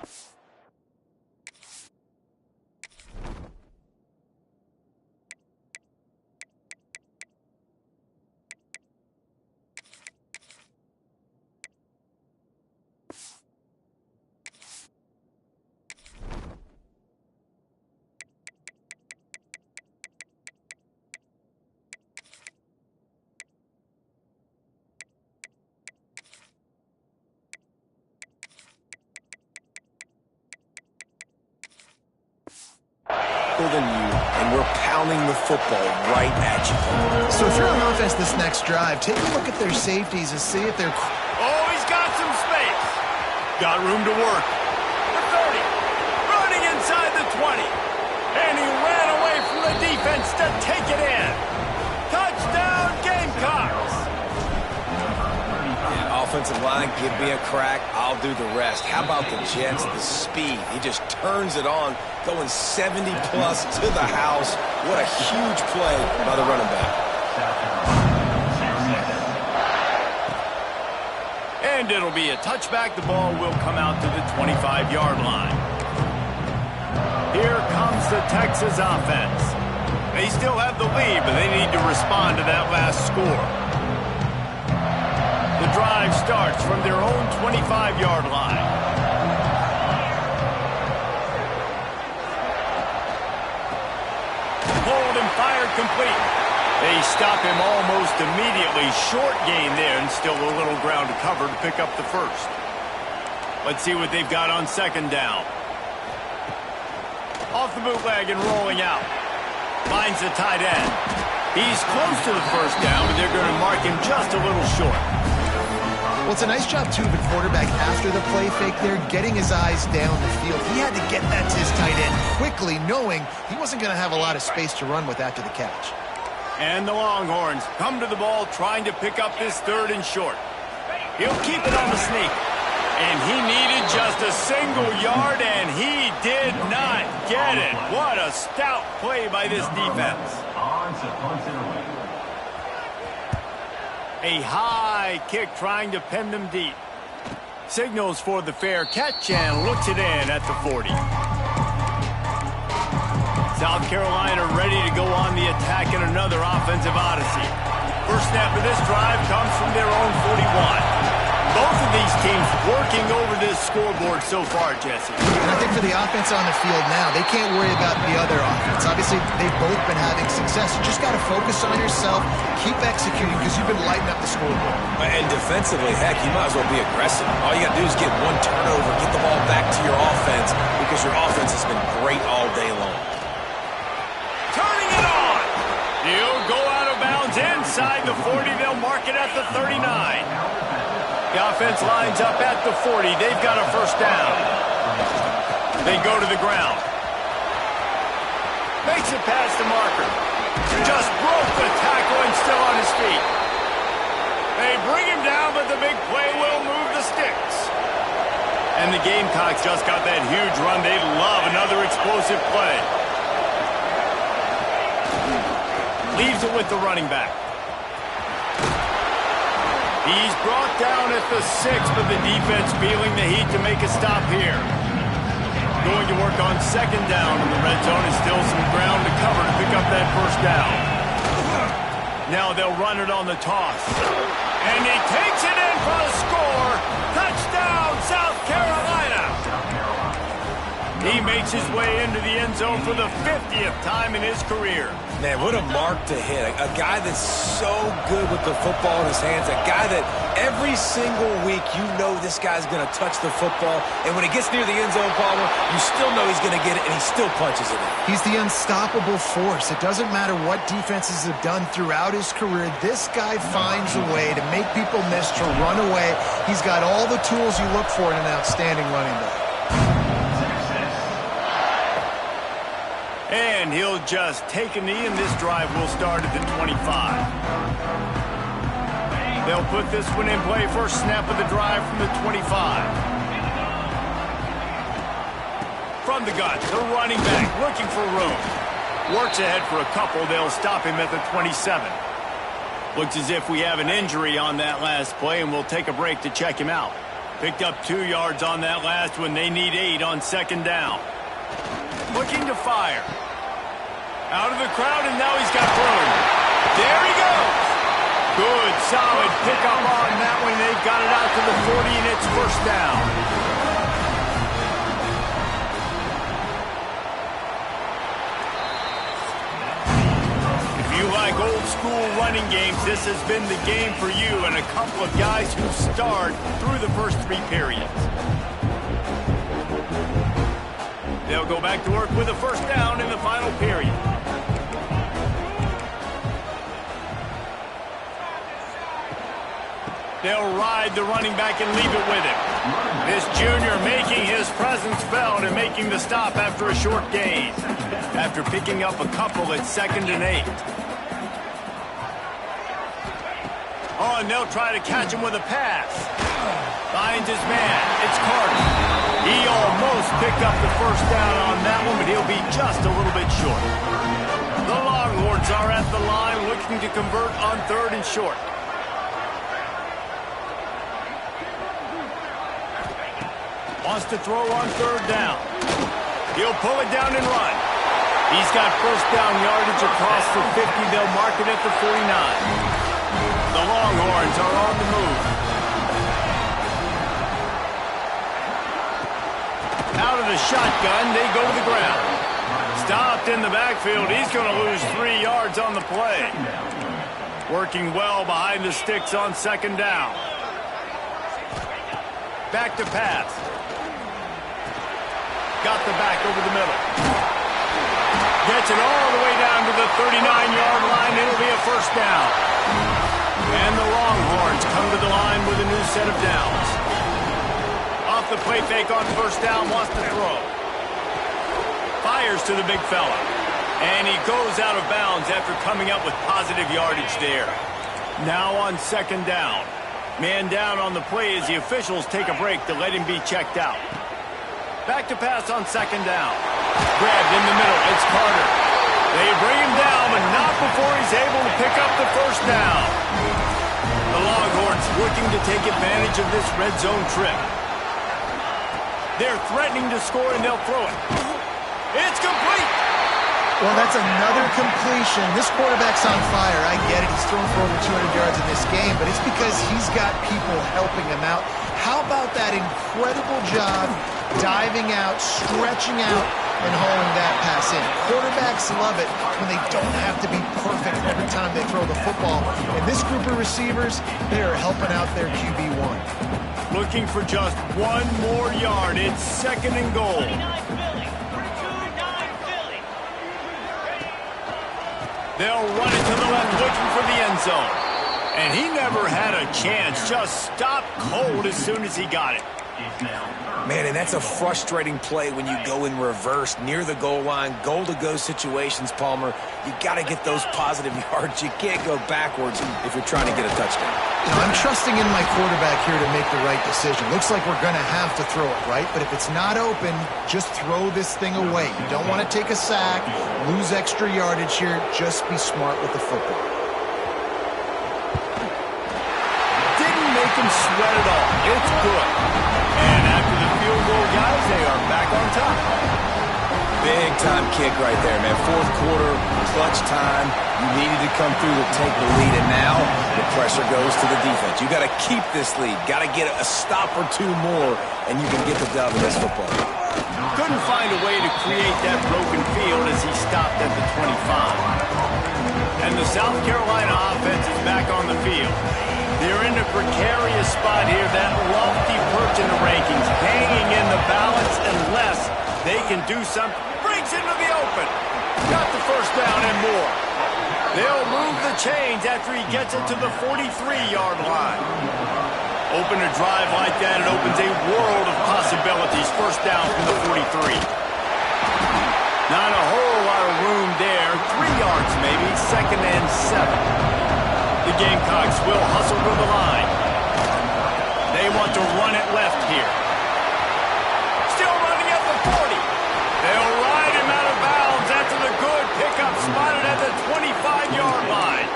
than you, and we're pounding the football right at you. So if you're on offense this next drive, take a look at their safeties and see if they're... Oh, he's got some space. Got room to work. The 30. Running inside the 20. And he ran away from the defense to take it in. Touchdown, Gamecocks. Yeah, offensive line, give me a crack. I'll do the rest. How about the Jets, the speed? He just turns it on, going 70-plus to the house. What a huge play by the running back. And it'll be a touchback. The ball will come out to the 25-yard line. Here comes the Texas offense. They still have the lead, but they need to respond to that last score. The drive starts from their own 25-yard line. Hold and fired complete. They stop him almost immediately. Short gain there and still a little ground to cover to pick up the first. Let's see what they've got on second down. Off the bootleg and rolling out. Finds the tight end. He's close to the first down, but they're going to mark him just a little short. Well, it's a nice job, too, of the quarterback after the play fake there, getting his eyes down the field. He had to get that to his tight end quickly, knowing he wasn't going to have a lot of space to run with after the catch. And the Longhorns come to the ball trying to pick up this third and short. He'll keep it on the sneak. And he needed just a single yard, and he did not get it. What a stout play by this defense. A high kick trying to pin them deep. Signals for the fair catch and looks it in at the 40. South Carolina ready to go on the attack in another offensive odyssey. First snap of this drive comes from their own 41. Both of these teams working over this scoreboard so far, Jesse. And I think for the offense on the field now, they can't worry about the other offense. Obviously, they've both been having success. You just got to focus on yourself, keep executing, because you've been lighting up the scoreboard. And defensively, heck, you might as well be aggressive. All you got to do is get one turnover, get the ball back to your offense, because your offense has been great all day long. Turning it on! He'll go out of bounds inside the 40. They'll mark it at the 39. The offense lines up at the 40. They've got a first down. They go to the ground. Makes it past the marker. Just broke the tackle and still on his feet. They bring him down, but the big play will move the sticks. And the Gamecocks just got that huge run. They love another explosive play. Leaves it with the running back. He's brought down at the 6, but the defense feeling the heat to make a stop here. Going to work on second down in the red zone and still some ground to cover to pick up that first down. Now they'll run it on the toss. And he takes it in for the score. Touchdown, South Carolina. He makes his way into the end zone for the 50th time in his career. Man, what a mark to hit. A guy that's so good with the football in his hands. A guy that every single week you know this guy's going to touch the football. And when he gets near the end zone, Palmer, you still know he's going to get it, and he still punches it in. He's the unstoppable force. It doesn't matter what defenses have done throughout his career. This guy finds a way to make people miss, to run away. He's got all the tools you look for in an outstanding running back. And he'll just take a knee, and this drive will start at the 25. They'll put this one in play. First snap of the drive from the 25. From the gun, the running back looking for room. Works ahead for a couple. They'll stop him at the 27. Looks as if we have an injury on that last play, and we'll take a break to check him out. Picked up 2 yards on that last one. They need 8 on second down. Looking to fire. Out of the crowd, and now he's got room. There he goes. Good, solid pickup on that one. They've got it out to the 40, and it's first down. If you like old school running games, this has been the game for you and a couple of guys who starred through the first 3 periods. They'll go back to work with a first down in the final period. They'll ride the running back and leave it with him. This junior making his presence felt and making the stop after a short gain. After picking up a couple at 2nd and 8. Oh, and they'll try to catch him with a pass. Finds his man. It's Carter. He almost picked up the first down on that one, but he'll be just a little bit short. The Longhorns are at the line looking to convert on 3rd and short. Wants to throw on 3rd down. He'll pull it down and run. He's got first down yardage across the 50. They'll mark it at the 49. The Longhorns are on the move. Out of the shotgun, they go to the ground. Stopped in the backfield. He's going to lose 3 yards on the play. Working well behind the sticks on 2nd down. Back to pass. Got the back over the middle. Gets it all the way down to the 39-yard line. It'll be a first down. And the Longhorns come to the line with a new set of downs. Off the play fake on first down, wants to throw. Fires to the big fella. And he goes out of bounds after coming up with positive yardage there. Now on 2nd down. Man down on the play as the officials take a break to let him be checked out. Back to pass on 2nd down. Grabbed in the middle. It's Carter. They bring him down, but not before he's able to pick up the first down. The Longhorns looking to take advantage of this red zone trip. They're threatening to score, and they'll throw it. It's complete. Well, that's another completion. This quarterback's on fire. I get it. He's thrown for over 200 yards in this game, but it's because he's got people helping him out. How about that incredible job diving out, stretching out, and hauling that pass in? Quarterbacks love it when they don't have to be perfect every time they throw the football. And this group of receivers, they are helping out their QB1. Looking for just 1 more yard. It's 2nd and goal. They'll run it to the left, looking for the end zone. And he never had a chance. Just stopped cold as soon as he got it. Man, and that's a frustrating play when you go in reverse near the goal line, goal-to-go situations, Palmer. You got to get those positive yards. You can't go backwards if you're trying to get a touchdown. You know, I'm trusting in my quarterback here to make the right decision. Looks like we're going to have to throw it, right? But if it's not open, just throw this thing away. You don't want to take a sack, lose extra yardage here. Just be smart with the football. Didn't make him sweat at all. It's good. And after the field goal, guys, they are back on top. Big-time kick right there, man. 4th quarter, clutch time. You needed to come through to take the lead, and now the pressure goes to the defense. You got to keep this lead. Got to get a stop or 2 more, and you can get the dub in this football. Couldn't find a way to create that broken field as he stopped at the 25. And the South Carolina offense is back on the field. They're in a precarious spot here, that lofty perch in the rankings, hanging in the balance unless they can do something. Breaks into the open. Got the first down and more. They'll move the chains after he gets it to the 43-yard line. Open a drive like that, it opens a world of possibilities. First down from the 43. Not a whole lot of room there. 3 yards maybe, 2nd and 7. The Gamecocks will hustle to the line. They want to run it left here. Still running at the 40. They'll ride him out of bounds after the good pickup spotted at the 25-yard line.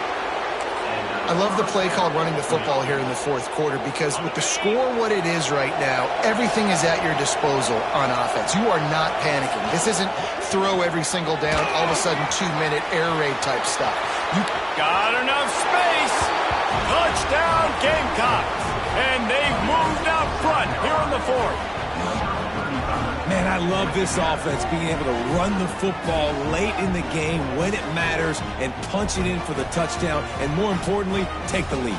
I love the play called running the football here in the fourth quarter because with the score what it is right now, everything is at your disposal on offense. You are not panicking. This isn't throw every single down, all of a sudden 2-minute air raid type stuff. You got enough space. Touchdown Gamecocks. And they've moved out front here on the fourth. Man, I love this offense being able to run the football late in the game when it matters and punch it in for the touchdown and, more importantly, take the lead.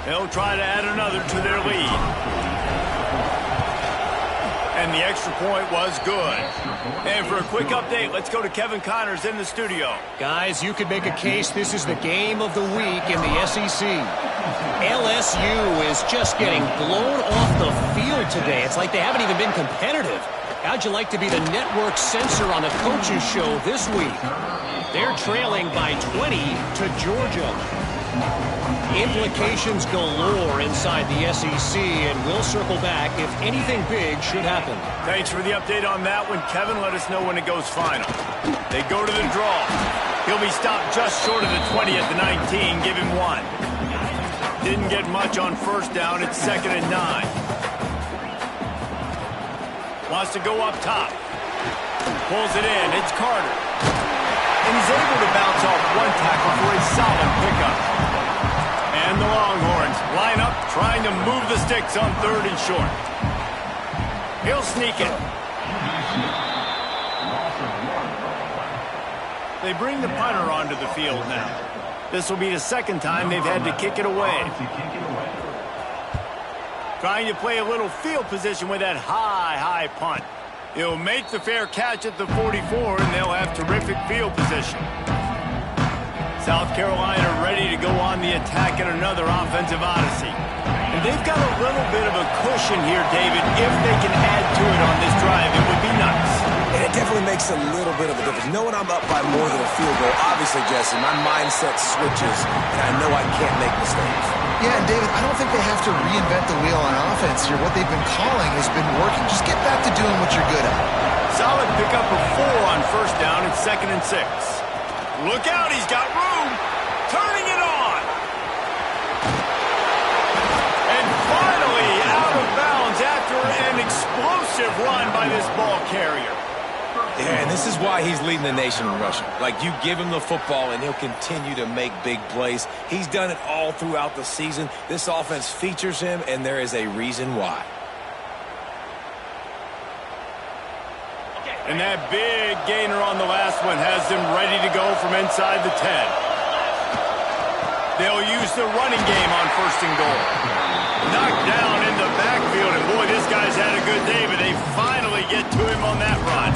They'll try to add another to their lead. And the extra point was good. And for a quick update, let's go to Kevin Connors in the studio. Guys, you could make a case this is the game of the week in the SEC. LSU is just getting blown off the field today. It's like they haven't even been competitive. How'd you like to be the network censor on the coaches show this week? They're trailing by 20 to Georgia. Implications galore inside the SEC, and we'll circle back if anything big should happen. Thanks for the update on that one, Kevin. Let us know when it goes final. They go to the draw. He'll be stopped just short of the 20 at the 19. Give him one. Didn't get much on first down. It's 2nd and 9. Wants to go up top. Pulls it in. It's Carter. And he's able to bounce off one tackle for a solid pickup. And the Longhorns line up trying to move the sticks on 3rd and short. He'll sneak it. They bring the punter onto the field now. This will be the 2nd time they've had to kick it away. Trying to play a little field position with that high punt. He'll make the fair catch at the 44, and they'll have terrific field position. South Carolina ready to go on the attack in another offensive odyssey. And they've got a little bit of a cushion here, David. If they can add to it on this drive, it would be nice. And it definitely makes a little bit of a difference. Knowing I'm up by more than a field goal, obviously, Jesse, my mindset switches, and I know I can't make mistakes. Yeah, and David, I don't think they have to reinvent the wheel on offense here. What they've been calling has been working. Just get back to doing what you're good at. Solid pickup of 4 on first down. It's 2nd and 6. Look out, he's got room. Turning it on. And finally out of bounds after an explosive run by this ball carrier. Yeah, and this is why he's leading the nation in rushing. Like, you give him the football, and he'll continue to make big plays. He's done it all throughout the season. This offense features him, and there is a reason why. And that big gainer on the last one has them ready to go from inside the 10. They'll use the running game on 1st and goal. Knocked down in the backfield, and boy, this guy's had a good day, but they finally get to him on that run.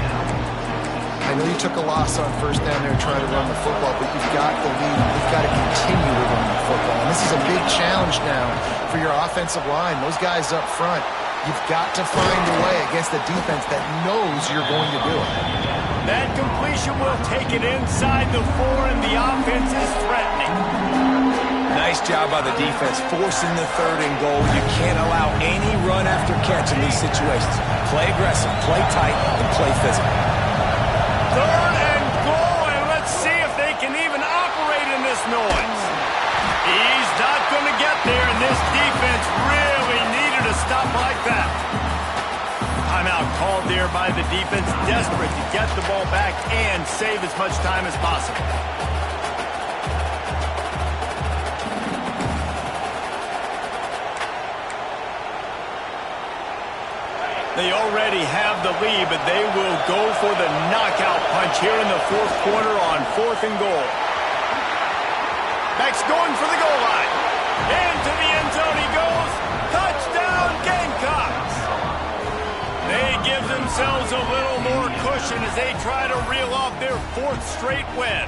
I know you took a loss on first down there trying to run the football, but you've got the lead. You've got to continue to run the football. And this is a big challenge now for your offensive line. Those guys up front, you've got to find a way against a defense that knows you're going to do it. That completion will take it inside the 4, and the offense is threatening. Nice job by the defense, forcing the 3rd and goal. You can't allow any run after catch in these situations. Play aggressive, play tight, and play physical. 3rd and goal, and let's see if they can even operate in this noise. He's not going to get there, and this defense really needed a stop like that. Timeout called there by the defense, desperate to get the ball back and save as much time as possible. They already have the lead, but they will go for the knockout punch here in the 4th quarter on 4th and goal. Beck's going for the goal line. Into the end zone he goes. Touchdown, Gamecocks. They give themselves a little more cushion as they try to reel off their 4th straight win.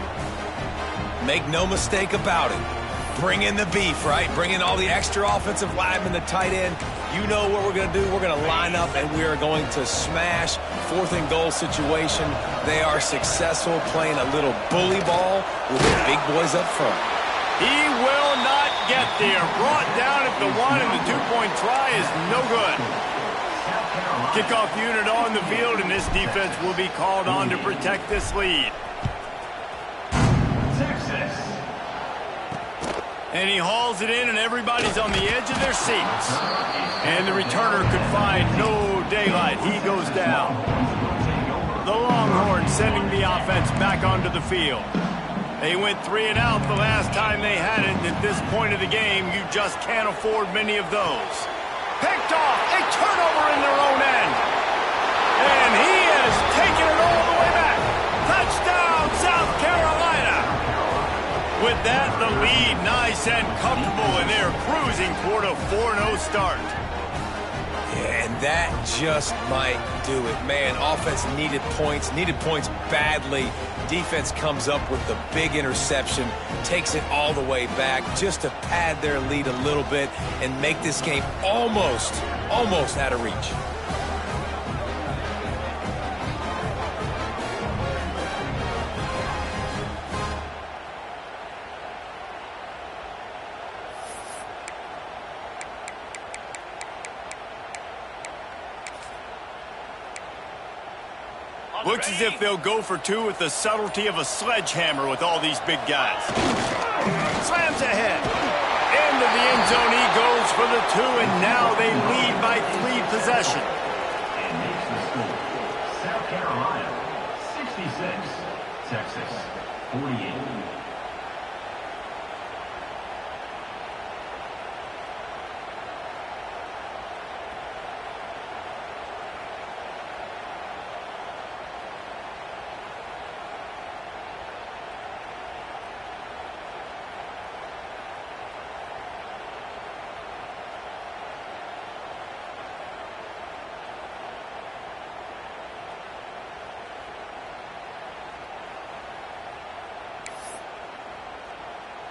Make no mistake about it. Bring in the beef, right? Bring in all the extra offensive linemen, the tight end. You know what we're going to do. We're going to line up, and we are going to smash 4th and goal situation. They are successful playing a little bully ball with the big boys up front. He will not get there. Brought down at the 1, and the 2-point try is no good. Kickoff unit on the field, and this defense will be called on to protect this lead. And he hauls it in, and everybody's on the edge of their seats. And the returner could find no daylight. He goes down. The Longhorns sending the offense back onto the field. They went 3 and out the last time they had it, and at this point of the game, you just can't afford many of those. Picked off, a turnover in their own end. And he has taken it all the way back. Touchdown, South Carolina. With that, the lead nice and comfortable, and they're cruising toward a 4-0 start. Yeah, and that just might do it. Man, offense needed points badly. Defense comes up with the big interception, takes it all the way back just to pad their lead a little bit and make this game almost out of reach. Looks as if they'll go for 2 with the subtlety of a sledgehammer with all these big guys. Slams ahead. Into the end zone he goes for the 2, and now they lead by 3 possessions. And makes the score. South Carolina, 66. Texas, 48.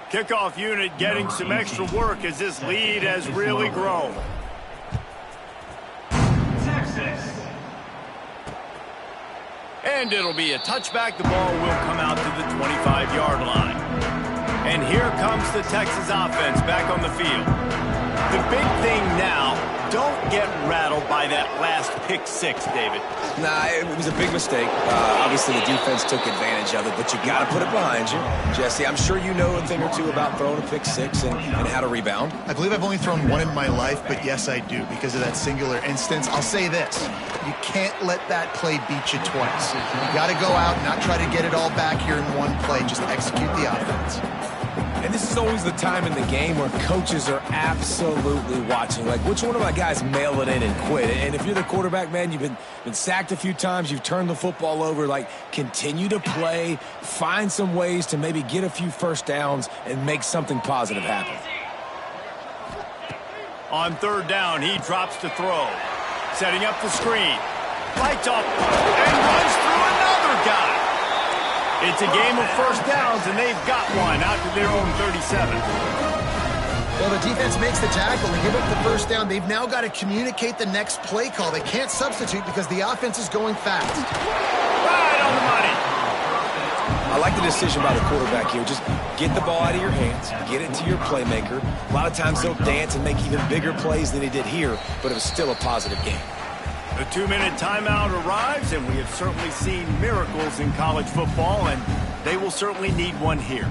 Kickoff unit getting some extra work as this lead has really grown. Texas. And it'll be a touchback. The ball will come out to the 25-yard line. And here comes the Texas offense back on the field. The big thing now, don't get rattled by that last pick-6, David. Nah, it was a big mistake. Obviously, the defense took advantage of it, but you got to put it behind you. Jesse, I'm sure you know a thing or two about throwing a pick-6 and how to rebound. I believe I've only thrown 1 in my life, but yes, I do. Because of that singular instance, I'll say this. You can't let that play beat you twice. You got to go out and not try to get it all back here in one play. Just execute the offense. And this is always the time in the game where coaches are absolutely watching. Like, which one of my guys mail it in and quit? And if you're the quarterback, man, you've been sacked a few times, you've turned the football over, like, continue to play, find some ways to maybe get a few first downs and make something positive happen. On 3rd down, he drops to throw. Setting up the screen. Lights off and runs through another guy. It's a game of first downs, and they've got one out to their own 37. Well, the defense makes the tackle and give up the first down. They've now got to communicate the next play call. They can't substitute because the offense is going fast. Right on the money. I like the decision by the quarterback here. Just get the ball out of your hands, get it to your playmaker. A lot of times they'll dance and make even bigger plays than he did here, but it was still a positive game. The 2-minute timeout arrives, and we have certainly seen miracles in college football, and they will certainly need one here.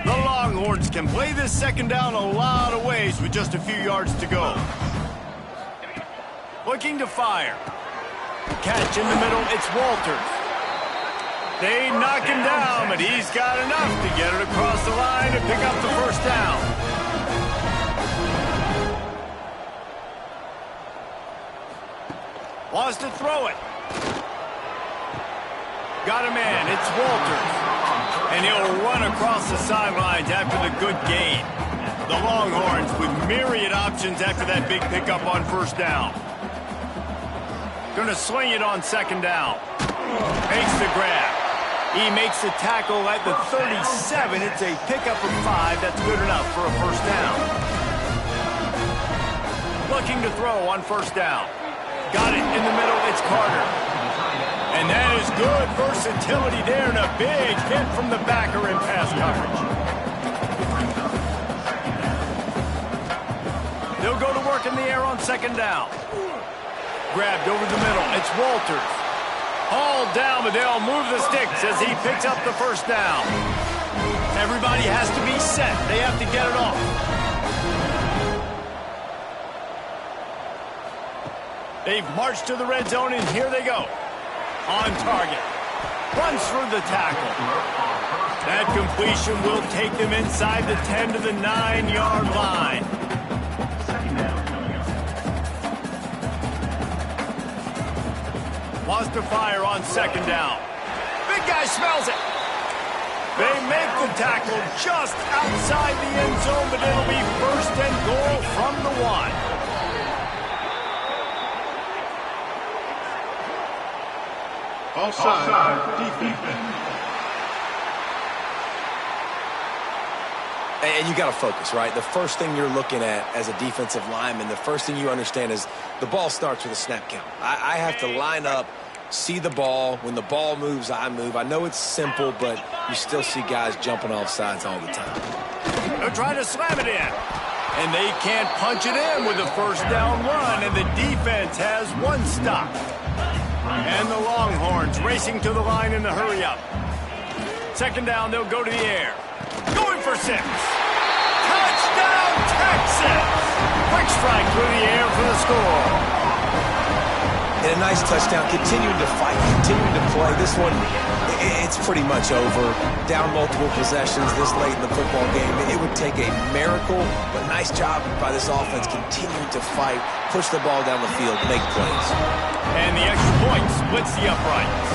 The Longhorns can play this 2nd down a lot of ways with just a few yards to go. Looking to fire. Catch in the middle, it's Walters. They knock him down, but he's got enough to get it across the line and pick up the first down. Wants to throw it. Got a man, it's Walters. And he'll run across the sidelines after the good gain. The Longhorns with myriad options after that big pickup on first down. Gonna sling it on 2nd down. Makes the grab. He makes the tackle at the 37. It's a pickup of 5. That's good enough for a first down. Looking to throw on first down. Got it in the middle. It's Carter. And that is good versatility there and a big hit from the backer in pass coverage. They'll go to work in the air on second down. Grabbed over the middle. It's Walters. Hauled down, but they'll move the sticks as he picks up the first down. Everybody has to be set. They have to get it off. They've marched to the red zone, and here they go. On target. Runs through the tackle. That completion will take them inside the 10 to the 9-yard line. Wants to fire on second down. Big guy smells it. They make the tackle just outside the end zone, but it'll be first and goal from the 1. Offside defense. And you got to focus, right? The first thing you're looking at as a defensive lineman, the first thing you understand is the ball starts with a snap count. I have to line up, see the ball. When the ball moves, I move. I know it's simple, but you still see guys jumping off sides all the time. They're trying to slam it in. And they can't punch it in with a first down run, and the defense has one stop. And the Longhorns racing to the line in the hurry-up. Second down, they'll go to the air. Going for 6. Touchdown, Texas! Quick strike through the air for the score. And a nice touchdown, continuing to fight, continuing to play. This one, it's pretty much over. Down multiple possessions this late in the football game. It would take a miracle, but nice job by this offense continuing to fight, push the ball down the field, make plays. And the extra point splits the uprights.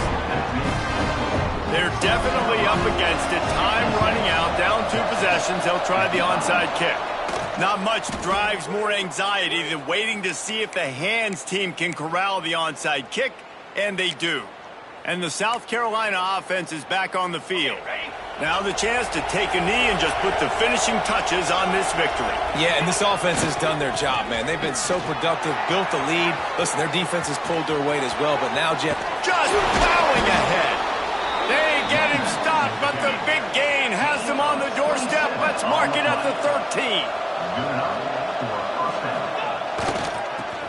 They're definitely up against it. Time running out, down 2 possessions. They'll try the onside kick. Not much drives more anxiety than waiting to see if the hands team can corral the onside kick, and they do. And the South Carolina offense is back on the field. Now the chance to take a knee and just put the finishing touches on this victory. Yeah, and this offense has done their job, man. They've been so productive, built the lead. Listen, their defense has pulled their weight as well, but now, Jeff, just plowing ahead. They get him stopped, but the big gain has them on the doorstep. Let's mark it at the 13.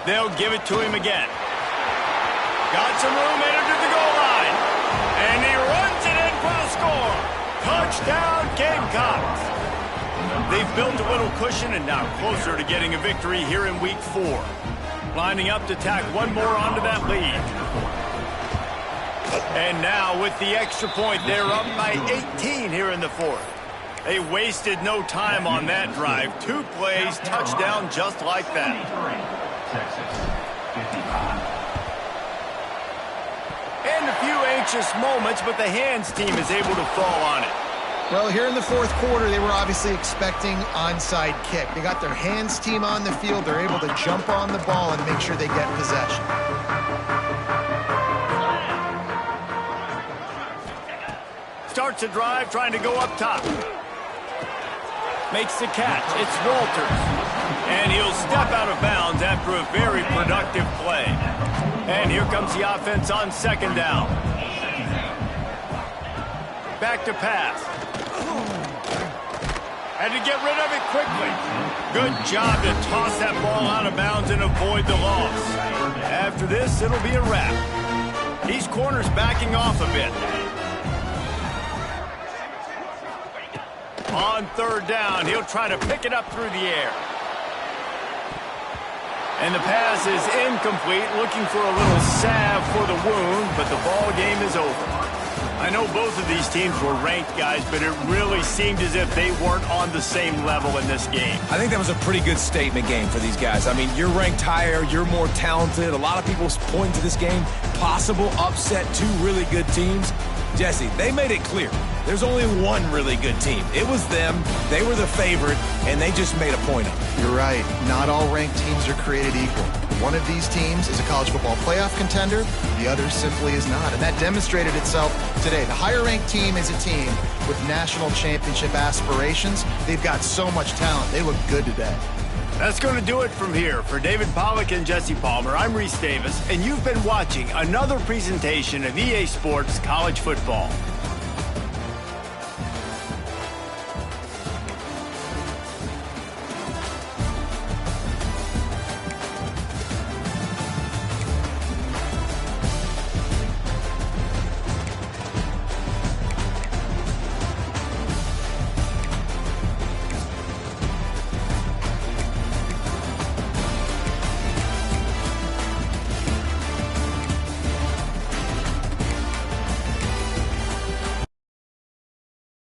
They'll give it to him again. Got some room, entered to the goal line. And he runs it in for the score. Touchdown, Gamecocks. They've built a little cushion and now closer to getting a victory here in Week 4. Lining up to tack one more onto that lead. And now with the extra point, they're up by 18 here in the 4th. They wasted no time on that drive. 2 plays, touchdown just like that. Texas 55. And a few anxious moments, but the hands team is able to fall on it. Well, here in the 4th quarter, they were obviously expecting onside kick. They got their hands team on the field. They're able to jump on the ball and make sure they get possession. Starts a drive, trying to go up top. Makes the catch. It's Walters. And he'll step out of bounds after a very productive play. And here comes the offense on second down. Back to pass. Had to get rid of it quickly. Good job to toss that ball out of bounds and avoid the loss. After this, it'll be a wrap. These corners backing off a bit. On third down, he'll try to pick it up through the air. And the pass is incomplete, looking for a little salve for the wound, but the ball game is over. I know both of these teams were ranked, guys, but it really seemed as if they weren't on the same level in this game. I think that was a pretty good statement game for these guys. I mean, you're ranked higher, you're more talented. A lot of people point to this game, possible upset, 2 really good teams. Jesse, they made it clear. There's only one really good team. It was them. They were the favorite, and they just made a point of it. You're right. Not all ranked teams are created equal. One of these teams is a college football playoff contender. The other simply is not. And that demonstrated itself today. The higher-ranked team is a team with national championship aspirations. They've got so much talent. They look good today. That's going to do it from here. For David Pollack and Jesse Palmer, I'm Reese Davis, and you've been watching another presentation of EA Sports College Football.